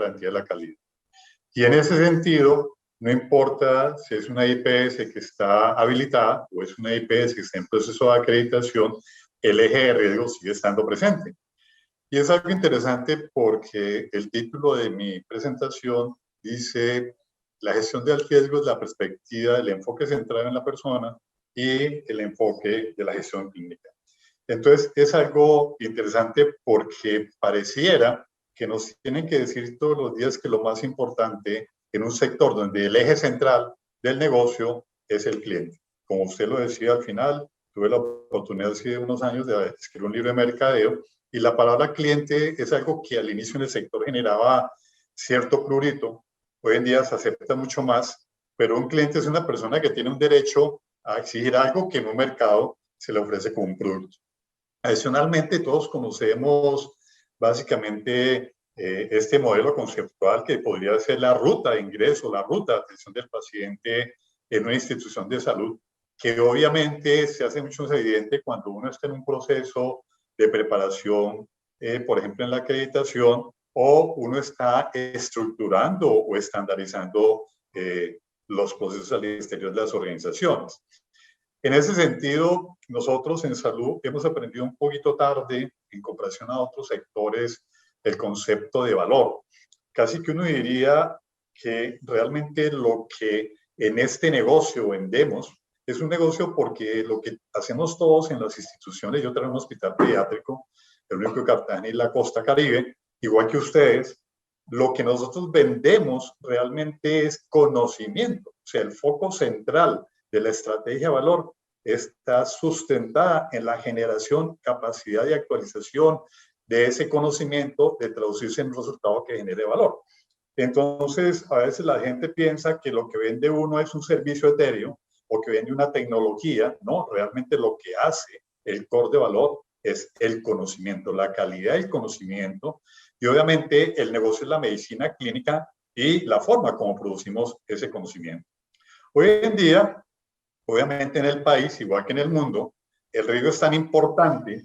garantía de la calidad. Y en ese sentido, no importa si es una IPS que está habilitada o es una IPS que está en proceso de acreditación, el eje de riesgo sigue estando presente. Y es algo interesante porque el título de mi presentación dice: la gestión del riesgo es la perspectiva del enfoque centrado en la persona y el enfoque de la gestión clínica. Entonces, es algo interesante porque pareciera que nos tienen que decir todos los días que lo más importante en un sector donde el eje central del negocio es el cliente. Como usted lo decía al final, tuve la oportunidad hace unos años de escribir un libro de mercadeo y la palabra cliente es algo que al inicio en el sector generaba cierto prurito. Hoy en día se acepta mucho más, pero un cliente es una persona que tiene un derecho a exigir algo que en un mercado se le ofrece como un producto. Adicionalmente, todos conocemos básicamente este modelo conceptual que podría ser la ruta de ingreso, la ruta de atención del paciente en una institución de salud, que obviamente se hace mucho más evidente cuando uno está en un proceso de preparación, por ejemplo, en la acreditación, o uno está estructurando o estandarizando los procesos al exterior de las organizaciones. En ese sentido, nosotros en salud hemos aprendido un poquito tarde, en comparación a otros sectores, el concepto de valor. Casi que uno diría que realmente lo que en este negocio vendemos es un negocio porque lo que hacemos todos en las instituciones, yo traigo un hospital pediátrico, el único de Cartagena y la costa Caribe, igual que ustedes, lo que nosotros vendemos realmente es conocimiento, o sea, el foco central de la estrategia de valor está sustentada en la generación, capacidad y actualización de ese conocimiento de traducirse en un resultado que genere valor. Entonces, a veces la gente piensa que lo que vende uno es un servicio etéreo o que vende una tecnología, ¿no? Realmente lo que hace el core de valor es el conocimiento, la calidad del conocimiento y obviamente el negocio es la medicina clínica y la forma como producimos ese conocimiento. Hoy en día, obviamente en el país, igual que en el mundo, el riesgo es tan importante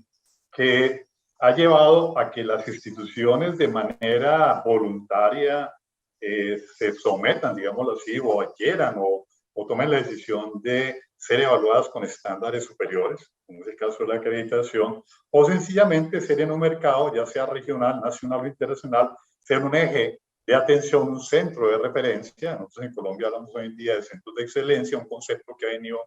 que ha llevado a que las instituciones de manera voluntaria se sometan, digámoslo así, o adquieran o tomen la decisión de ser evaluadas con estándares superiores, como es el caso de la acreditación, o sencillamente ser en un mercado, ya sea regional, nacional o internacional, ser un eje de atención, un centro de referencia. Nosotros en Colombia hablamos hoy en día de centros de excelencia, un concepto que ha venido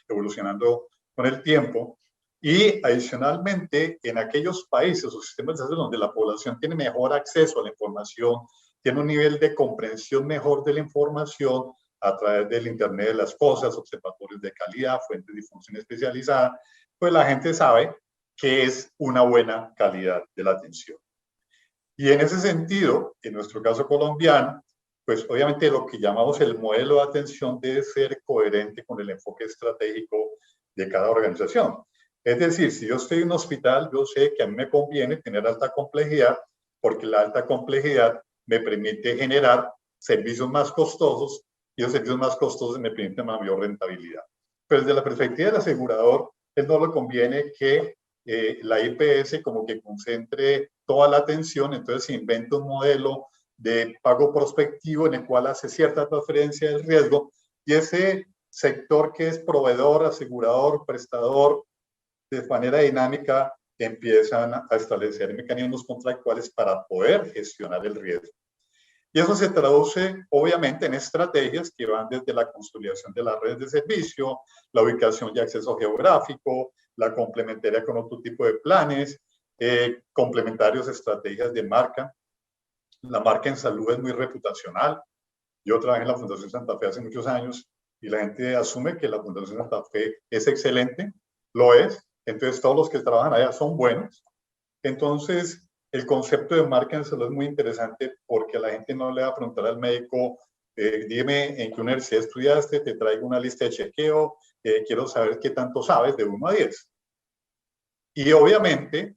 evolucionando con el tiempo. Y adicionalmente, en aquellos países o sistemas de salud donde la población tiene mejor acceso a la información, tiene un nivel de comprensión mejor de la información a través del Internet de las cosas, observatorios de calidad, fuentes de información especializada, pues la gente sabe que es una buena calidad de la atención. Y en ese sentido, en nuestro caso colombiano, pues obviamente lo que llamamos el modelo de atención debe ser coherente con el enfoque estratégico de cada organización. Es decir, si yo estoy en un hospital, yo sé que a mí me conviene tener alta complejidad, porque la alta complejidad me permite generar servicios más costosos y los servicios más costosos me permiten mayor rentabilidad. Pero desde la perspectiva del asegurador, él no le conviene que la IPS como que concentre toda la atención, entonces se inventa un modelo de pago prospectivo en el cual hace cierta transferencia del riesgo y ese sector que es proveedor, asegurador, prestador, de manera dinámica empiezan a establecer mecanismos contractuales para poder gestionar el riesgo. Y eso se traduce obviamente en estrategias que van desde la consolidación de las redes de servicio, la ubicación y acceso geográfico, la complementaria con otro tipo de planes, complementarios estrategias de marca. La marca en salud es muy reputacional. Yo trabajé en la Fundación Santa Fe hace muchos años y la gente asume que la Fundación Santa Fe es excelente, lo es, entonces todos los que trabajan allá son buenos. Entonces, el concepto de marca en salud es muy interesante porque la gente no le va a preguntar al médico, dime en qué universidad estudiaste, te traigo una lista de chequeo, quiero saber qué tanto sabes de 1 a 10. Y obviamente,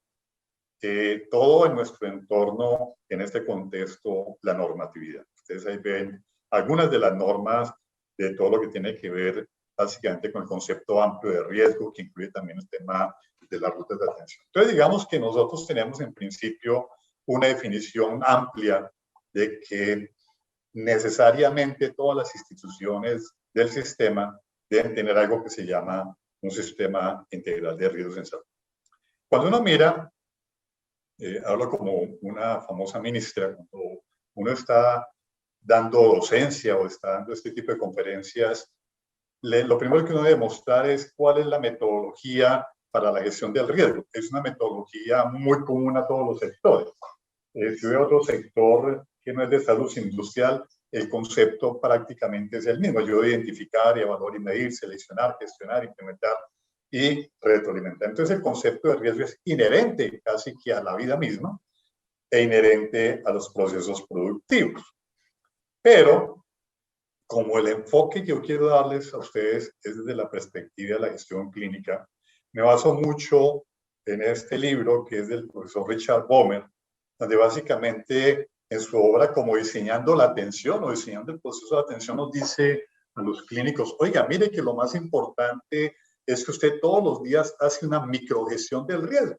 todo en nuestro entorno, en este contexto, la normatividad. Ustedes ahí ven algunas de las normas de todo lo que tiene que ver básicamente con el concepto amplio de riesgo, que incluye también el tema de las rutas de atención. Entonces, digamos que nosotros tenemos en principio una definición amplia de que necesariamente todas las instituciones del sistema deben tener algo que se llama un sistema integral de riesgos en salud. Cuando uno mira, hablo como una famosa ministra, cuando uno está dando docencia o está dando este tipo de conferencias, lo primero que uno debe mostrar es cuál es la metodología para la gestión del riesgo. Es una metodología muy común a todos los sectores. Si veo otro sector que no es de salud industrial, el concepto prácticamente es el mismo. Yo identificar, evaluar y medir, seleccionar, gestionar, implementar y retroalimentar. Entonces el concepto de riesgo es inherente casi que a la vida misma e inherente a los procesos productivos. Pero como el enfoque que yo quiero darles a ustedes es desde la perspectiva de la gestión clínica, me baso mucho en este libro que es del profesor Richard Bomer, donde básicamente en su obra como diseñando la atención o diseñando el proceso de atención nos dice a los clínicos, oiga, mire que lo más importante es que usted todos los días hace una microgestión del riesgo.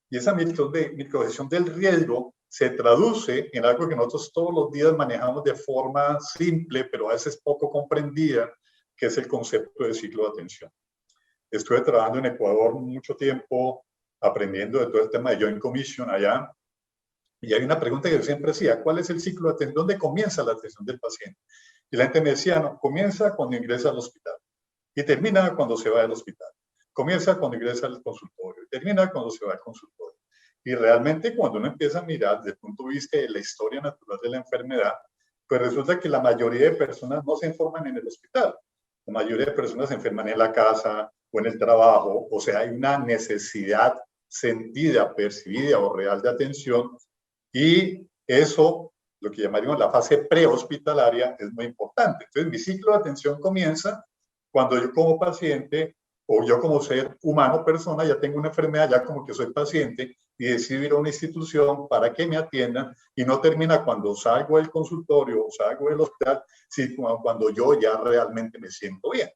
Y esa microgestión del riesgo se traduce en algo que nosotros todos los días manejamos de forma simple, pero a veces poco comprendida, que es el concepto de ciclo de atención. Estuve trabajando en Ecuador mucho tiempo aprendiendo de todo el tema de Joint Commission allá. Y hay una pregunta que yo siempre hacía, ¿cuál es el ciclo de atención? ¿Dónde comienza la atención del paciente? Y la gente me decía, no, comienza cuando ingresa al hospital y termina cuando se va del hospital. Comienza cuando ingresa al consultorio y termina cuando se va al consultorio. Y realmente cuando uno empieza a mirar desde el punto de vista de la historia natural de la enfermedad, pues resulta que la mayoría de personas no se enferman en el hospital. La mayoría de personas se enferman en la casa o en el trabajo. O sea, hay una necesidad sentida, percibida o real de atención. Y eso, lo que llamaríamos la fase prehospitalaria, es muy importante. Entonces, mi ciclo de atención comienza cuando yo como paciente o yo como ser humano, persona, ya tengo una enfermedad, ya como que soy paciente y decido ir a una institución para que me atiendan y no termina cuando salgo del consultorio o salgo del hospital, sino cuando yo ya realmente me siento bien.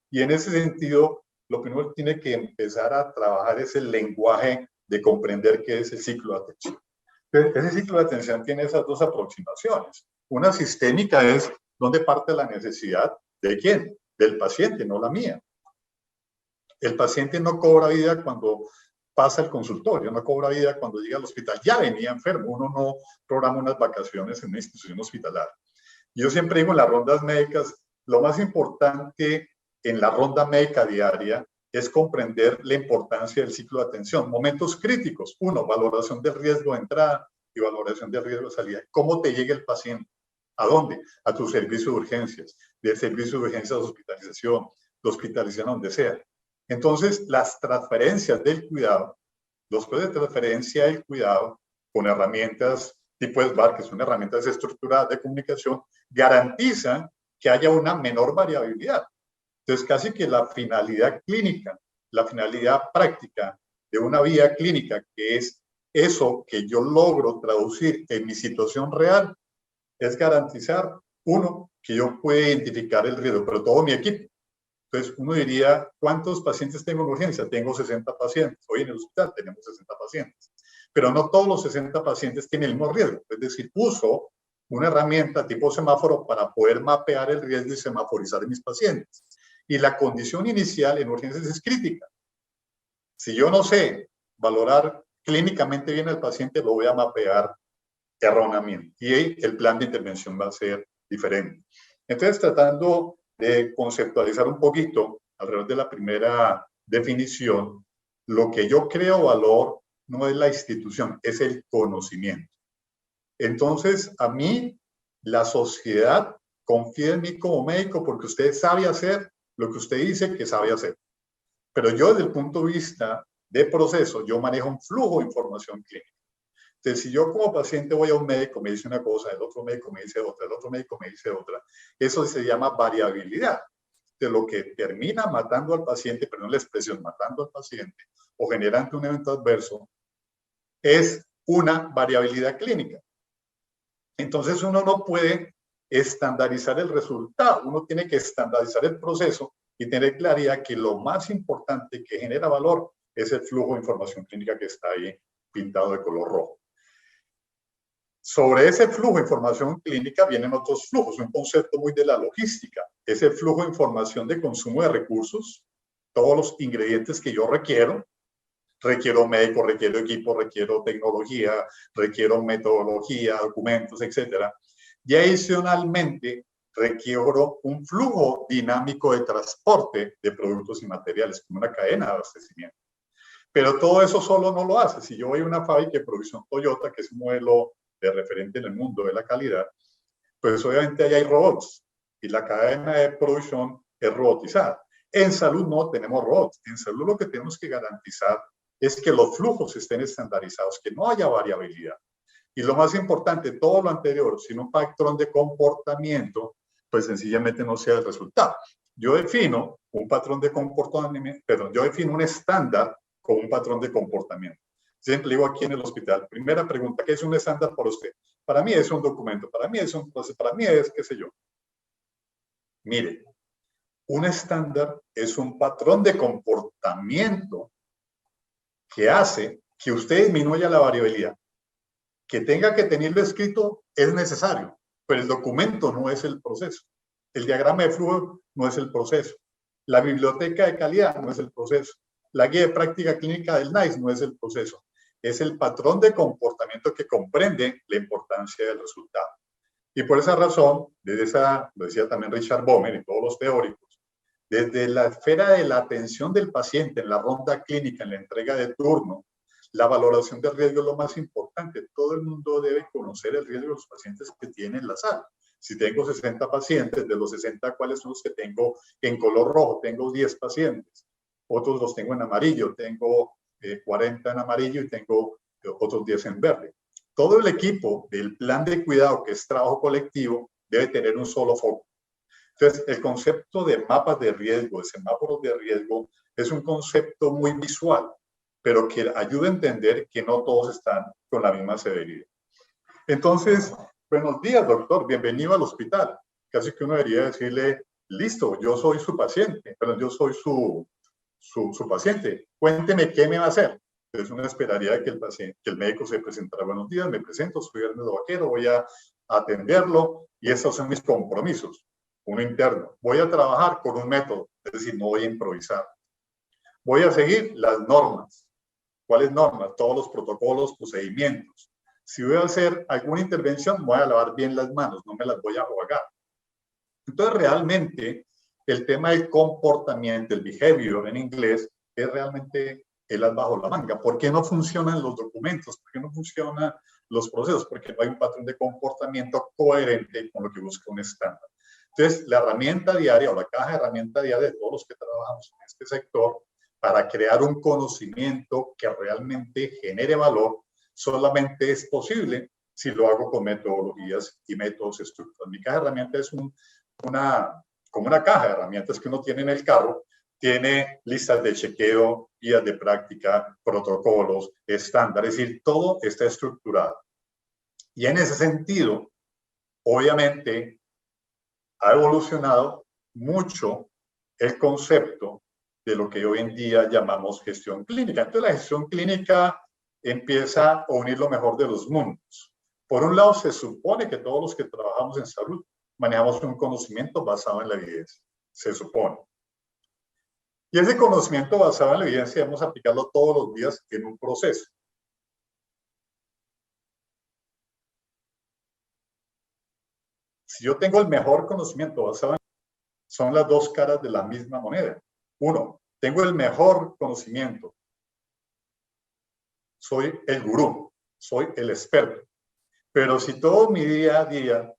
Y en ese sentido, lo primero que tiene que empezar a trabajar es el lenguaje de comprender qué es el ciclo de atención. Ese ciclo de atención tiene esas dos aproximaciones. Una sistémica es dónde parte la necesidad de quién, del paciente, no la mía. El paciente no cobra vida cuando pasa el consultorio, no cobra vida cuando llega al hospital. Ya venía enfermo, uno no programa unas vacaciones en una institución hospitalaria. Yo siempre digo en las rondas médicas, lo más importante en la ronda médica diaria es comprender la importancia del ciclo de atención. Momentos críticos. Uno, valoración del riesgo de entrada y valoración del riesgo de salida. ¿Cómo te llega el paciente? ¿A dónde? A tu servicio de urgencias, del servicio de urgencias de hospitalización, de hospitalización donde sea. Entonces, las transferencias del cuidado, los procesos de transferencia del cuidado con herramientas tipo SBAR, que son herramientas estructuradas de comunicación, garantizan que haya una menor variabilidad. Entonces, casi que la finalidad clínica, la finalidad práctica de una vía clínica, que es eso que yo logro traducir en mi situación real, es garantizar, uno, que yo pueda identificar el riesgo, pero todo mi equipo. Entonces, uno diría, ¿cuántos pacientes tengo en urgencia? Tengo 60 pacientes. Hoy en el hospital tenemos 60 pacientes. Pero no todos los 60 pacientes tienen el mismo riesgo. Es decir, uso una herramienta tipo semáforo para poder mapear el riesgo y semaforizar en mis pacientes. Y la condición inicial en urgencias es crítica. Si yo no sé valorar clínicamente bien al paciente, lo voy a mapear erróneamente. Y el plan de intervención va a ser diferente. Entonces, tratando de conceptualizar un poquito alrededor de la primera definición, lo que yo creo valor no es la institución, es el conocimiento. Entonces, a mí, la sociedad confía en mí como médico porque usted sabe hacer lo que usted dice que sabe hacer. Pero yo, desde el punto de vista de proceso, yo manejo un flujo de información clínica. Entonces, si yo como paciente voy a un médico, me dice una cosa, el otro médico me dice otra, el otro médico me dice otra, eso se llama variabilidad. De lo que termina matando al paciente, perdón la expresión, matando al paciente o generando un evento adverso, es una variabilidad clínica. Entonces, uno no puede estandarizar el resultado, uno tiene que estandarizar el proceso y tener claridad que lo más importante que genera valor es el flujo de información clínica que está ahí pintado de color rojo. Sobre ese flujo de información clínica vienen otros flujos, un concepto muy de la logística. Ese flujo de información de consumo de recursos, todos los ingredientes que yo requiero médico, requiero equipo, requiero tecnología, requiero metodología, documentos, etcétera. Y adicionalmente requiero un flujo dinámico de transporte de productos y materiales, como una cadena de abastecimiento. Pero todo eso solo no lo hace. Si yo voy a una fábrica de producción Toyota, que es un modelo de referente en el mundo de la calidad, pues obviamente ahí hay robots y la cadena de producción es robotizada. En salud no tenemos robots. En salud lo que tenemos que garantizar es que los flujos estén estandarizados, que no haya variabilidad. Y lo más importante, todo lo anterior, sin un patrón de comportamiento, pues sencillamente no sea el resultado. Yo defino un patrón de comportamiento, perdón, yo defino un estándar con un patrón de comportamiento. Siempre digo aquí en el hospital, primera pregunta, ¿qué es un estándar para usted? Para mí es un documento, para mí es un proceso, para mí es qué sé yo. Mire, un estándar es un patrón de comportamiento que hace que usted disminuya la variabilidad. Que tenga que tenerlo escrito es necesario, pero el documento no es el proceso. El diagrama de flujo no es el proceso. La biblioteca de calidad no es el proceso. La guía de práctica clínica del NICE no es el proceso. Es el patrón de comportamiento que comprende la importancia del resultado. Y por esa razón, desde esa, lo decía también Richard Bomer y todos los teóricos, desde la esfera de la atención del paciente en la ronda clínica, en la entrega de turno, la valoración del riesgo es lo más importante. Todo el mundo debe conocer el riesgo de los pacientes que tiene en la sala. Si tengo 60 pacientes, de los 60, ¿cuáles son los que tengo en color rojo? Tengo 10 pacientes. Otros los tengo en amarillo. Tengo 40 en amarillo y tengo otros 10 en verde. Todo el equipo del plan de cuidado, que es trabajo colectivo, debe tener un solo foco. Entonces, el concepto de mapas de riesgo, de semáforos de riesgo, es un concepto muy visual, pero que ayuda a entender que no todos están con la misma severidad. Entonces, buenos días, doctor, bienvenido al hospital. Casi que uno debería decirle, listo, yo soy su paciente, pero yo soy su paciente. Cuénteme qué me va a hacer. Entonces uno esperaría que el médico se presentara, buenos días, me presento, soy Ernesto Vaquero, voy a atenderlo y estos son mis compromisos. Uno interno, voy a trabajar con un método, es decir, no voy a improvisar. Voy a seguir las normas. ¿Cuáles normas? Todos los protocolos, procedimientos. Si voy a hacer alguna intervención, voy a lavar bien las manos, no me las voy a jugar. Entonces, realmente, el tema del comportamiento, el behavior en inglés, es realmente el as bajo la manga. ¿Por qué no funcionan los documentos? ¿Por qué no funcionan los procesos? Porque no hay un patrón de comportamiento coherente con lo que busca un estándar. Entonces, la herramienta diaria o la caja de herramienta diaria de todos los que trabajamos en este sector para crear un conocimiento que realmente genere valor, solamente es posible si lo hago con metodologías y métodos estructurados. Mi caja de herramientas es como una caja de herramientas que uno tiene en el carro, tiene listas de chequeo, guías de práctica, protocolos, estándares, es decir, todo está estructurado. Y en ese sentido, obviamente, ha evolucionado mucho el concepto de lo que hoy en día llamamos gestión clínica. Entonces, la gestión clínica empieza a unir lo mejor de los mundos. Por un lado, se supone que todos los que trabajamos en salud manejamos un conocimiento basado en la evidencia, se supone. Y ese conocimiento basado en la evidencia debemos aplicarlo todos los días en un proceso. Si yo tengo el mejor conocimiento basado en son las dos caras de la misma moneda. Uno, tengo el mejor conocimiento. Soy el gurú, soy el experto. Pero si todo mi día a día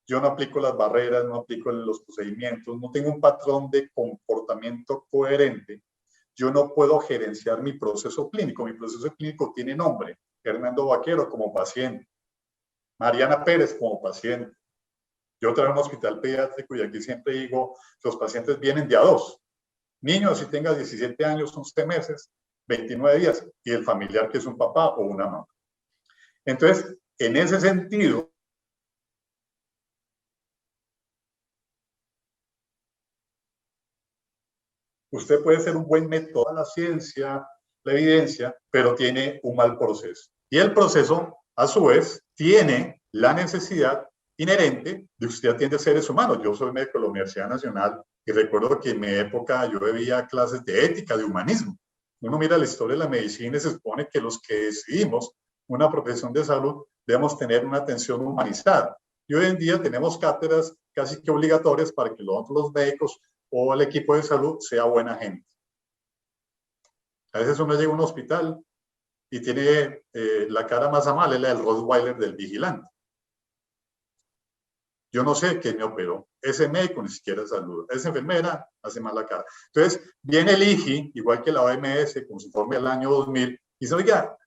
yo no aplico las barreras, no aplico los procedimientos, no tengo un patrón de comportamiento coherente, yo no puedo gerenciar mi proceso clínico. Mi proceso clínico tiene nombre. Hernando Vaquero como paciente. Mariana Pérez como paciente. Yo trabajo en un hospital pediátrico y aquí siempre digo, los pacientes vienen de a dos. Niños, si tenga 17 años, 11 meses, 29 días, y el familiar que es un papá o una mamá. Entonces, en ese sentido, usted puede ser un buen método de la ciencia, la evidencia, pero tiene un mal proceso. Y el proceso a su vez, tiene la necesidad inherente de que usted atiende seres humanos. Yo soy médico de la Universidad Nacional y recuerdo que en mi época yo veía clases de ética, de humanismo. Uno mira la historia de la medicina y se supone que los que decidimos una profesión de salud debemos tener una atención humanizada. Y hoy en día tenemos cátedras casi que obligatorias para que los médicos o el equipo de salud sea buena gente. A veces uno llega a un hospital y tiene la cara más amable, la del Rottweiler del vigilante. Yo no sé qué me operó. Ese médico ni siquiera saluda. Esa enfermera hace mal la cara. Entonces, viene el IGI, igual que la OMS, con su informe del año 2000, y dice, oiga,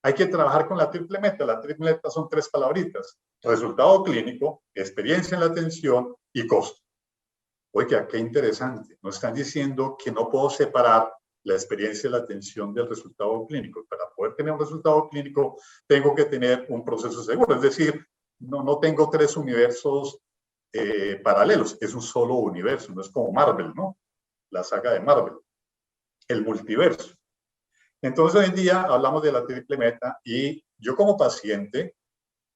hay que trabajar con la triple meta. La triple meta son 3 palabritas: resultado clínico, experiencia en la atención y costo. Oiga, qué interesante. Nos están diciendo que no puedo separar la experiencia y la atención del resultado clínico. Para poder tener un resultado clínico, tengo que tener un proceso seguro. Es decir, no tengo 3 universos paralelos. Es un solo universo. No es como Marvel, ¿no? La saga de Marvel. El multiverso. Entonces, hoy en día hablamos de la triple meta y yo como paciente,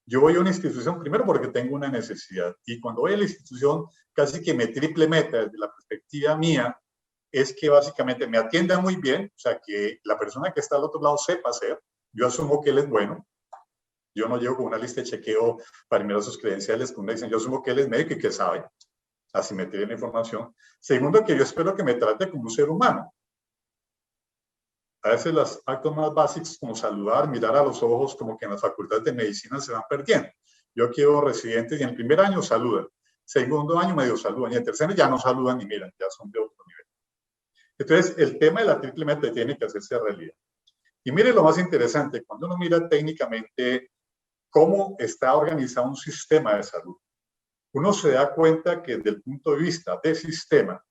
yo voy a una institución primero porque tengo una necesidad. Y cuando voy a la institución, casi que me triple meta desde la perspectiva mía, es que básicamente me atienda muy bien, o sea, que la persona que está al otro lado sepa hacer. Yo asumo que él es bueno. Yo no llego con una lista de chequeo para mirar sus credenciales, como me dicen, yo asumo que él es médico y que sabe asimetría en la información. Segundo, que yo espero que me trate como un ser humano. A veces los actos más básicos como saludar, mirar a los ojos, como que en las facultades de medicina se van perdiendo. Yo quiero residentes y en el primer año saludan, segundo año medio saludan y en el tercer ya no saludan ni miran, ya son de otro nivel. Entonces, el tema de la triple meta tiene que hacerse realidad. Y mire lo más interesante, cuando uno mira técnicamente cómo está organizado un sistema de salud, uno se da cuenta que desde el punto de vista del sistema,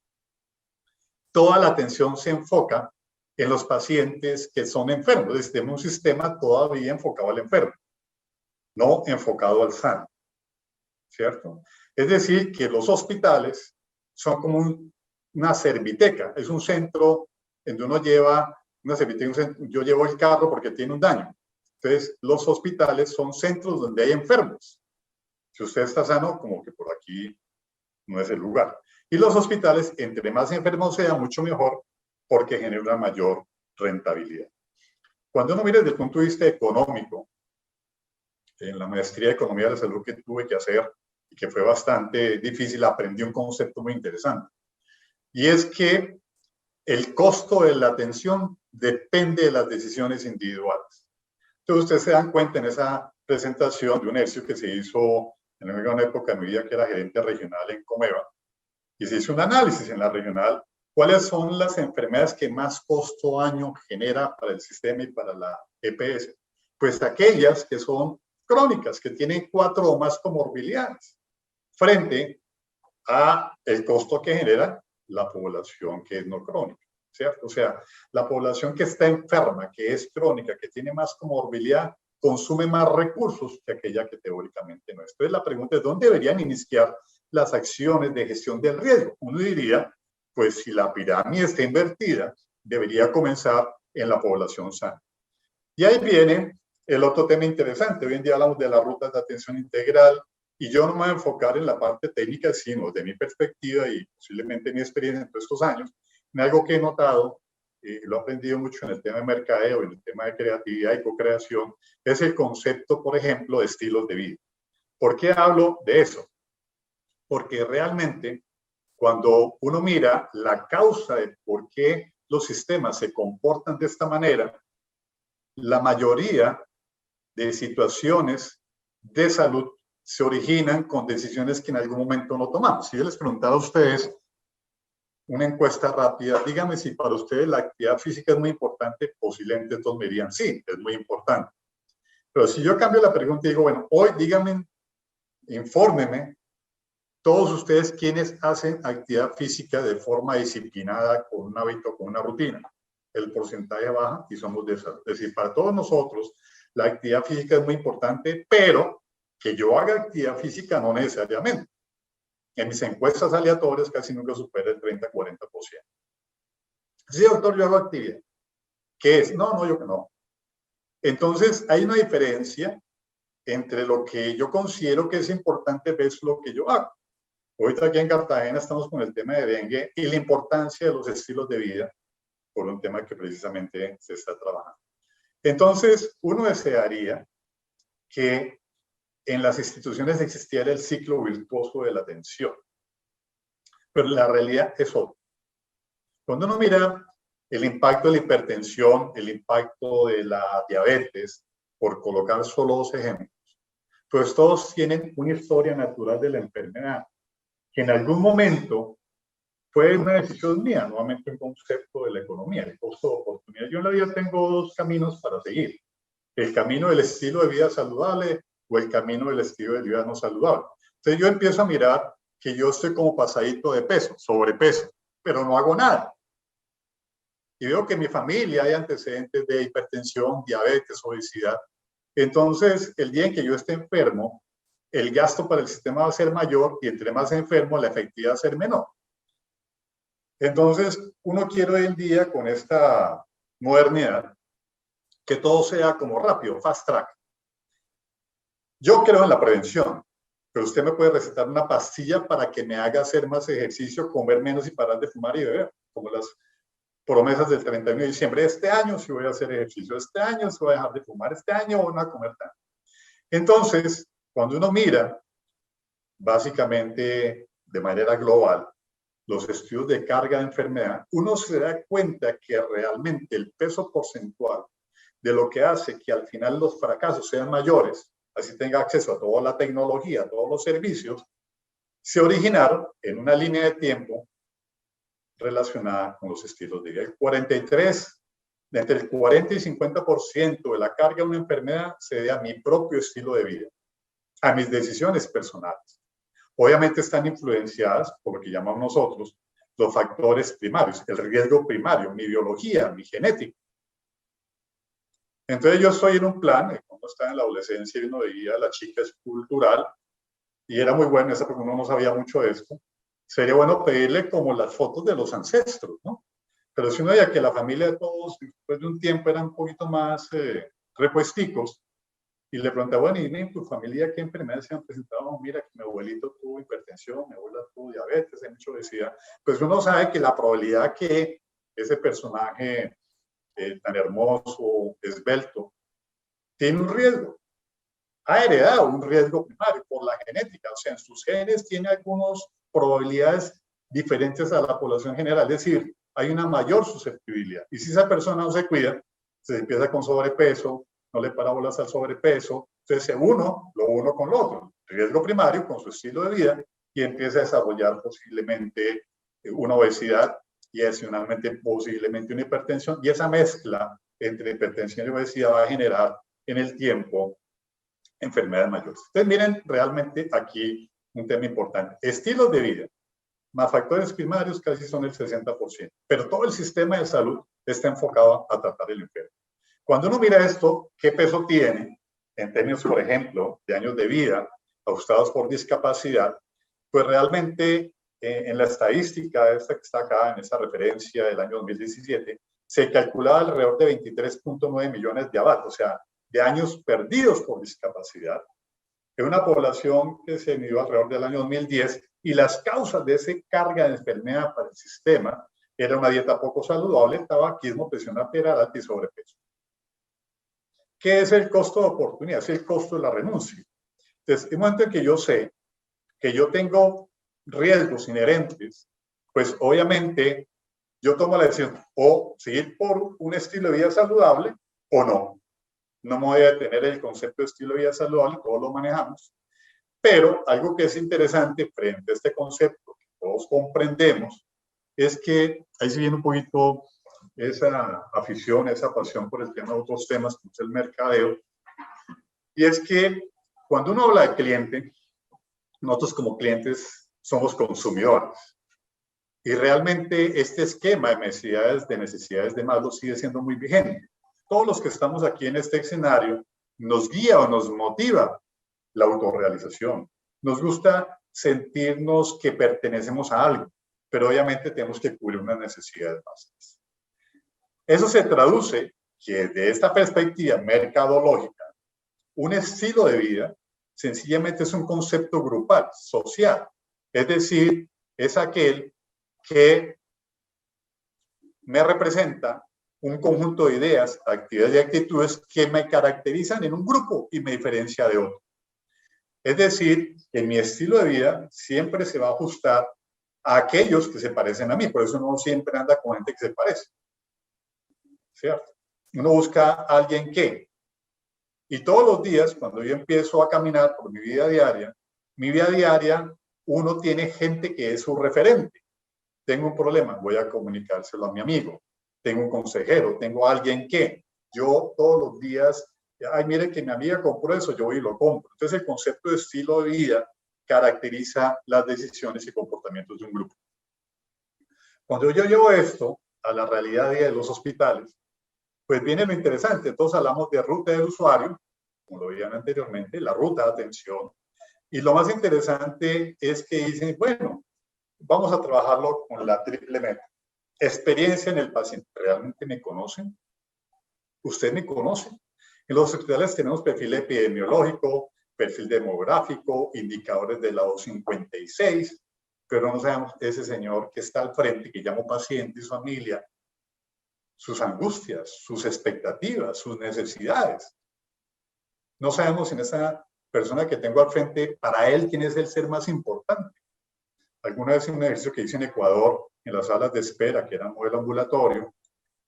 toda la atención se enfoca en los pacientes que son enfermos. Es decir, un sistema todavía enfocado al enfermo, no enfocado al sano, ¿cierto? Es decir, que los hospitales son como una serviteca, es un centro en donde uno lleva una serviteca, yo llevo el carro porque tiene un daño. Entonces, los hospitales son centros donde hay enfermos. Si usted está sano, como que por aquí no es el lugar. Y los hospitales, entre más enfermos sea, mucho mejor, porque genera una mayor rentabilidad. Cuando uno mira desde el punto de vista económico, en la maestría de Economía de la Salud que tuve que hacer y que fue bastante difícil, aprendí un concepto muy interesante. Y es que el costo de la atención depende de las decisiones individuales. Entonces, ustedes se dan cuenta en esa presentación de un ejercicio que se hizo en una época de mi vida que era gerente regional en Comeva, y se hizo un análisis en la regional, cuáles son las enfermedades que más costo año genera para el sistema y para la EPS. Pues aquellas que son crónicas, que tienen 4 o más comorbilidades, frente a el costo que genera la población que es no crónica, ¿cierto? O sea, la población que está enferma, que es crónica, que tiene más comorbilidad, consume más recursos que aquella que teóricamente no es. Entonces la pregunta es, ¿dónde deberían iniciar las acciones de gestión del riesgo? Uno diría, pues si la pirámide está invertida, debería comenzar en la población sana. Y ahí viene el otro tema interesante. Hoy en día hablamos de las rutas de atención integral y yo no me voy a enfocar en la parte técnica, sino de mi perspectiva y posiblemente mi experiencia en todos estos años, en algo que he notado, y lo he aprendido mucho en el tema de mercadeo, en el tema de creatividad y co-creación, es el concepto, por ejemplo, de estilos de vida. ¿Por qué hablo de eso? Porque realmente cuando uno mira la causa de por qué los sistemas se comportan de esta manera, la mayoría de situaciones de salud se originan con decisiones que en algún momento no tomamos. Si yo les preguntara a ustedes una encuesta rápida, díganme si para ustedes la actividad física es muy importante, posiblemente todos me dirían sí, es muy importante. Pero si yo cambio la pregunta y digo, bueno, hoy díganme, infórmenme, todos ustedes quienes hacen actividad física de forma disciplinada, con un hábito, con una rutina, el porcentaje baja y somos de salud. Es decir, para todos nosotros la actividad física es muy importante, pero que yo haga actividad física no necesariamente. En mis encuestas aleatorias casi nunca supera el 30-40%. Sí, doctor, yo hago actividad. ¿Qué es? No, yo no. Entonces, hay una diferencia entre lo que yo considero que es importante versus lo que yo hago. Ahorita aquí en Cartagena estamos con el tema de dengue y la importancia de los estilos de vida por un tema que precisamente se está trabajando. Entonces, uno desearía que en las instituciones existiera el ciclo virtuoso de la atención, pero la realidad es otra. Cuando uno mira el impacto de la hipertensión, el impacto de la diabetes, por colocar solo dos ejemplos, pues todos tienen una historia natural de la enfermedad, que en algún momento fue una decisión mía, nuevamente un concepto de la economía, el costo de oportunidad. Yo en la vida tengo dos caminos para seguir: el camino del estilo de vida saludable o el camino del estilo de vida no saludable. Entonces yo empiezo a mirar que yo estoy como pasadito de peso, sobrepeso, pero no hago nada. Y veo que en mi familia hay antecedentes de hipertensión, diabetes, obesidad. Entonces, el día en que yo esté enfermo, el gasto para el sistema va a ser mayor y entre más enfermo, la efectividad va a ser menor. Entonces, uno quiere hoy en día, con esta modernidad, que todo sea como rápido, fast track. Yo creo en la prevención, pero usted me puede recetar una pastilla para que me haga hacer más ejercicio, comer menos y parar de fumar y beber, como las promesas del 31 de diciembre. Este año sí voy a hacer ejercicio, este año sí voy a dejar de fumar, este año voy a comer tanto. Entonces, cuando uno mira, básicamente de manera global, los estudios de carga de enfermedad, uno se da cuenta que realmente el peso porcentual de lo que hace que al final los fracasos sean mayores, así tenga acceso a toda la tecnología, a todos los servicios, se originaron en una línea de tiempo relacionada con los estilos de vida. El 43, entre el 40 y 50% de la carga de una enfermedad se debe a mi propio estilo de vida, a mis decisiones personales. Obviamente están influenciadas por lo que llamamos nosotros los factores primarios, el riesgo primario, mi biología, mi genética. Entonces yo estoy en un plan, cuando estaba en la adolescencia y uno veía la chica escultural y era muy bueno, esa porque uno no sabía mucho de esto. Sería bueno pedirle como las fotos de los ancestros, ¿no? Pero si uno veía que la familia de todos, después de un tiempo, eran un poquito más repuesticos, y le preguntaba, bueno, ¿y en tu familia qué enfermedades se han presentado? Mira, que mi abuelito tuvo hipertensión, mi abuela tuvo diabetes, hay mucha obesidad. Pues uno sabe que la probabilidad que ese personaje tan hermoso, esbelto, tiene un riesgo, ha heredado un riesgo primario por la genética, o sea, en sus genes tiene algunas probabilidades diferentes a la población general, es decir, hay una mayor susceptibilidad. Y si esa persona no se cuida, se empieza con sobrepeso, no le para bolas al sobrepeso, entonces lo uno con lo otro, riesgo primario con su estilo de vida, y empieza a desarrollar posiblemente una obesidad y adicionalmente posiblemente una hipertensión, y esa mezcla entre hipertensión y obesidad va a generar en el tiempo enfermedades mayores. Entonces miren realmente aquí un tema importante, estilos de vida más factores primarios casi son el 60%, pero todo el sistema de salud está enfocado a tratar el enfermo. Cuando uno mira esto, ¿qué peso tiene en términos, por ejemplo, de años de vida ajustados por discapacidad? Pues realmente en la estadística esta que está acá, en esta referencia del año 2017, se calculaba alrededor de 23.9 millones de abatos, o sea, de años perdidos por discapacidad, en una población que se midió alrededor del año 2010, y las causas de esa carga de enfermedad para el sistema era una dieta poco saludable, tabaquismo, presión arterial alta y sobrepeso. ¿Qué es el costo de oportunidad? Es el costo de la renuncia. Entonces, en el momento en que yo sé que yo tengo riesgos inherentes, pues obviamente yo tomo la decisión o seguir por un estilo de vida saludable o no. No me voy a detener en el concepto de estilo de vida saludable, todos lo manejamos. Pero algo que es interesante frente a este concepto que todos comprendemos es que ahí se viene un poquito esa afición, esa pasión por el tema de otros temas, como es el mercadeo. Y es que cuando uno habla de cliente, nosotros como clientes somos consumidores. Y realmente este esquema de necesidades de Maslow sigue siendo muy vigente. Todos los que estamos aquí en este escenario nos guía o nos motiva la autorrealización. Nos gusta sentirnos que pertenecemos a algo, pero obviamente tenemos que cubrir unas necesidades básicas. Eso se traduce que desde esta perspectiva mercadológica, Un estilo de vida sencillamente es un concepto grupal, social. Es decir, es aquel que me representa un conjunto de ideas, actividades y actitudes que me caracterizan en un grupo y me diferencia de otro. Es decir, que mi estilo de vida siempre se va a ajustar a aquellos que se parecen a mí. Por eso uno siempre anda con gente que se parece. ¿Cierto? Uno busca a alguien que. Y todos los días, cuando yo empiezo a caminar por mi vida diaria, uno tiene gente que es su referente. Tengo un problema, voy a comunicárselo a mi amigo. Tengo un consejero, tengo a alguien que. Yo todos los días, ay, mire que mi amiga compró eso, yo voy y lo compro. Entonces el concepto de estilo de vida caracteriza las decisiones y comportamientos de un grupo. Cuando yo llevo esto a la realidad de los hospitales, pues viene lo interesante. Entonces hablamos de ruta del usuario, como lo veían anteriormente, la ruta de atención. Y lo más interesante es que dicen, bueno, vamos a trabajarlo con la triple meta. Experiencia en el paciente. ¿Realmente me conocen? ¿Usted me conoce? En los hospitales tenemos perfil epidemiológico, perfil demográfico, indicadores de la O56, pero no sabemos ese señor que está al frente, que llamo paciente y su familia, sus angustias, sus expectativas, sus necesidades. No sabemos en esa persona que tengo al frente, para él, quién es el ser más importante. Alguna vez en un ejercicio que hice en Ecuador, en las salas de espera, que era modelo ambulatorio,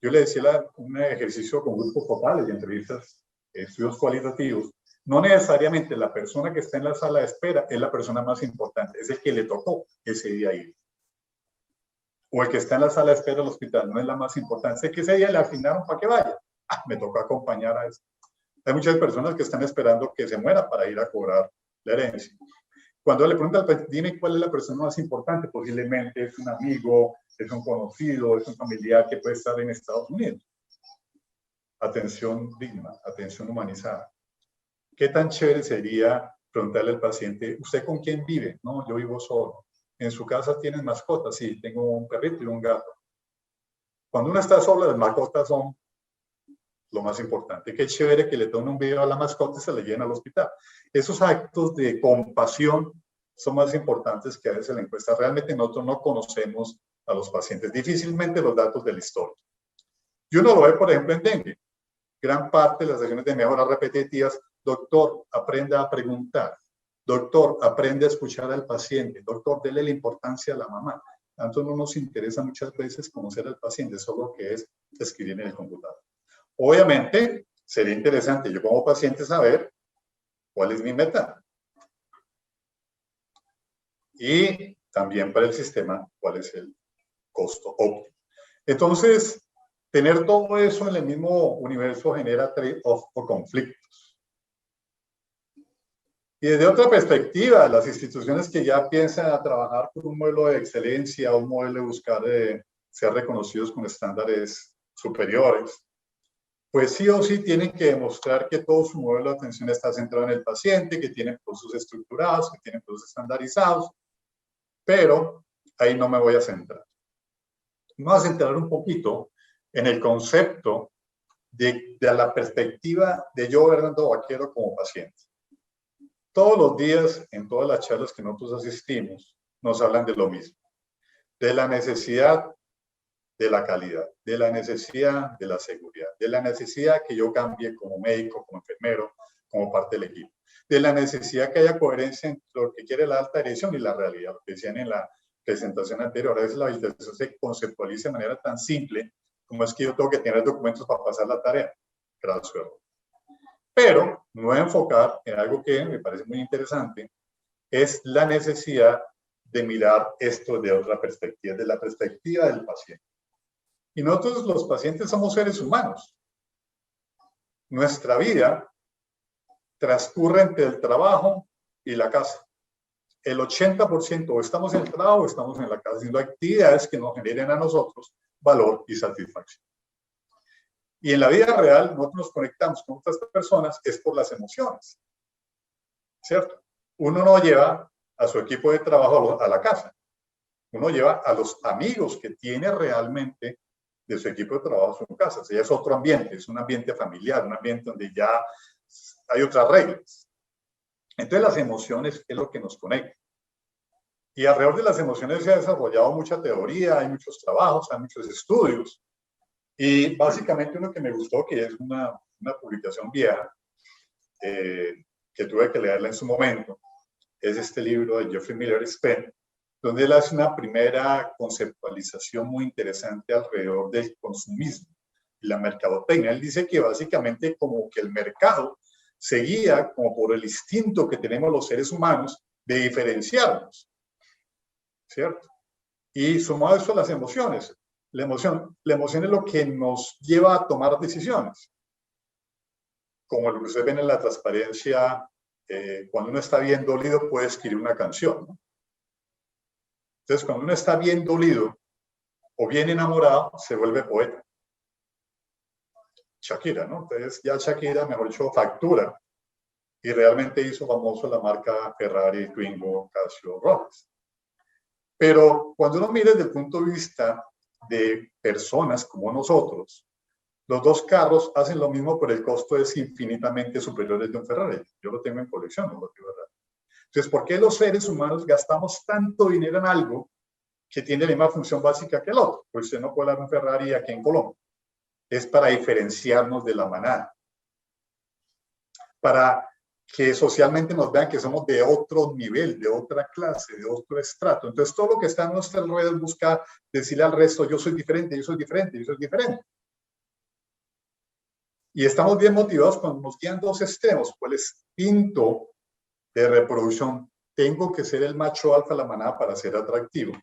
yo le decía un ejercicio con grupos totales y entrevistas, estudios cualitativos. No necesariamente la persona que está en la sala de espera es la persona más importante, es el que le tocó ese día ir. O el que está en la sala de espera del hospital no es la más importante, es que ese día le asignaron para que vaya. Me tocó acompañar a eso. Hay muchas personas que están esperando que se muera para ir a cobrar la herencia. Cuando le preguntan al paciente, dime cuál es la persona más importante, posiblemente es un amigo, es un conocido, es un familiar que puede estar en Estados Unidos. Atención digna, atención humanizada. ¿Qué tan chévere sería preguntarle al paciente, ¿usted con quién vive? No, yo vivo solo. ¿En su casa tienen mascotas? Sí, tengo un perrito y un gato. Cuando uno está solo, las mascotas son lo más importante. Qué chévere que le tomen un video a la mascota y se le lleven al hospital. Esos actos de compasión son más importantes que a veces la encuesta. Realmente nosotros no conocemos a los pacientes, difícilmente los datos de la historia. Y uno lo ve, por ejemplo, en dengue. Gran parte de las sesiones de mejoras repetitivas, doctor, aprenda a preguntar. Doctor, aprende a escuchar al paciente. Doctor, dele la importancia a la mamá. Tanto no nos interesa muchas veces conocer al paciente, solo que es escribir en el computador. Obviamente, sería interesante yo como paciente saber cuál es mi meta. Y también para el sistema, cuál es el costo óptimo. Entonces, tener todo eso en el mismo universo genera trade-off o conflictos. Y desde otra perspectiva, las instituciones que ya piensan a trabajar por un modelo de excelencia, un modelo de buscar ser reconocidos con estándares superiores, pues sí o sí tienen que demostrar que todo su modelo de atención está centrado en el paciente, que tienen procesos estructurados, que tienen procesos estandarizados, pero ahí no me voy a centrar. Me voy a centrar un poquito en el concepto de la perspectiva de yo, Bernardo Vaquero, como paciente. Todos los días, en todas las charlas que nosotros asistimos, nos hablan de lo mismo, de la necesidad de la calidad, de la necesidad de la seguridad, de la necesidad que yo cambie como médico, como enfermero, como parte del equipo, de la necesidad que haya coherencia entre lo que quiere la alta dirección y la realidad, lo que decían en la presentación anterior. A veces la habilitación se conceptualiza de manera tan simple como es que yo tengo que tener documentos para pasar la tarea. Gracias. Pero me voy a enfocar en algo que me parece muy interesante, es la necesidad de mirar esto de otra perspectiva, de la perspectiva del paciente. Y nosotros los pacientes somos seres humanos. Nuestra vida transcurre entre el trabajo y la casa. El 80% o estamos en el trabajo o estamos en la casa haciendo actividades que nos generen a nosotros valor y satisfacción. Y en la vida real nosotros nos conectamos con otras personas es por las emociones, ¿cierto? Uno no lleva a su equipo de trabajo a la casa. Uno lleva a los amigos que tiene realmente de su equipo de trabajo a su casa. O sea, es otro ambiente, es un ambiente familiar, un ambiente donde ya hay otras reglas. Entonces las emociones es lo que nos conecta. Y alrededor de las emociones se ha desarrollado mucha teoría, hay muchos trabajos, hay muchos estudios. Y básicamente uno que me gustó, que es una publicación vieja, que tuve que leerla en su momento, es este libro de Geoffrey Miller Spen, donde él hace una primera conceptualización muy interesante alrededor del consumismo y la mercadotecnia. Él dice que básicamente como que el mercado se guía como por el instinto que tenemos los seres humanos de diferenciarnos, ¿cierto? Y sumado a eso las emociones. La emoción es lo que nos lleva a tomar decisiones. Como lo que ustedes ven en la transparencia, cuando uno está bien dolido puede escribir una canción, ¿no? Entonces, cuando uno está bien dolido o bien enamorado, se vuelve poeta. Shakira, ¿no? Entonces, ya Shakira, mejor dicho, factura y realmente hizo famoso la marca Ferrari, Twingo, Casio, Rolex. Pero cuando uno mira desde el punto de vista de personas como nosotros, los dos carros hacen lo mismo, pero el costo es infinitamente superior al de un Ferrari. Yo lo tengo en colección, no lo tengo en Ferrari. Entonces, ¿por qué los seres humanos gastamos tanto dinero en algo que tiene la misma función básica que el otro? Pues usted no puede dar un Ferrari aquí en Colombia. Es para diferenciarnos de la manada. Para que socialmente nos vean que somos de otro nivel, de otra clase, de otro estrato. Entonces, todo lo que está en nuestras redes busca decirle al resto, yo soy diferente, yo soy diferente, yo soy diferente. Y estamos bien motivados cuando nos guían dos extremos, por el instinto de reproducción. Tengo que ser el macho alfa de la manada para ser atractivo.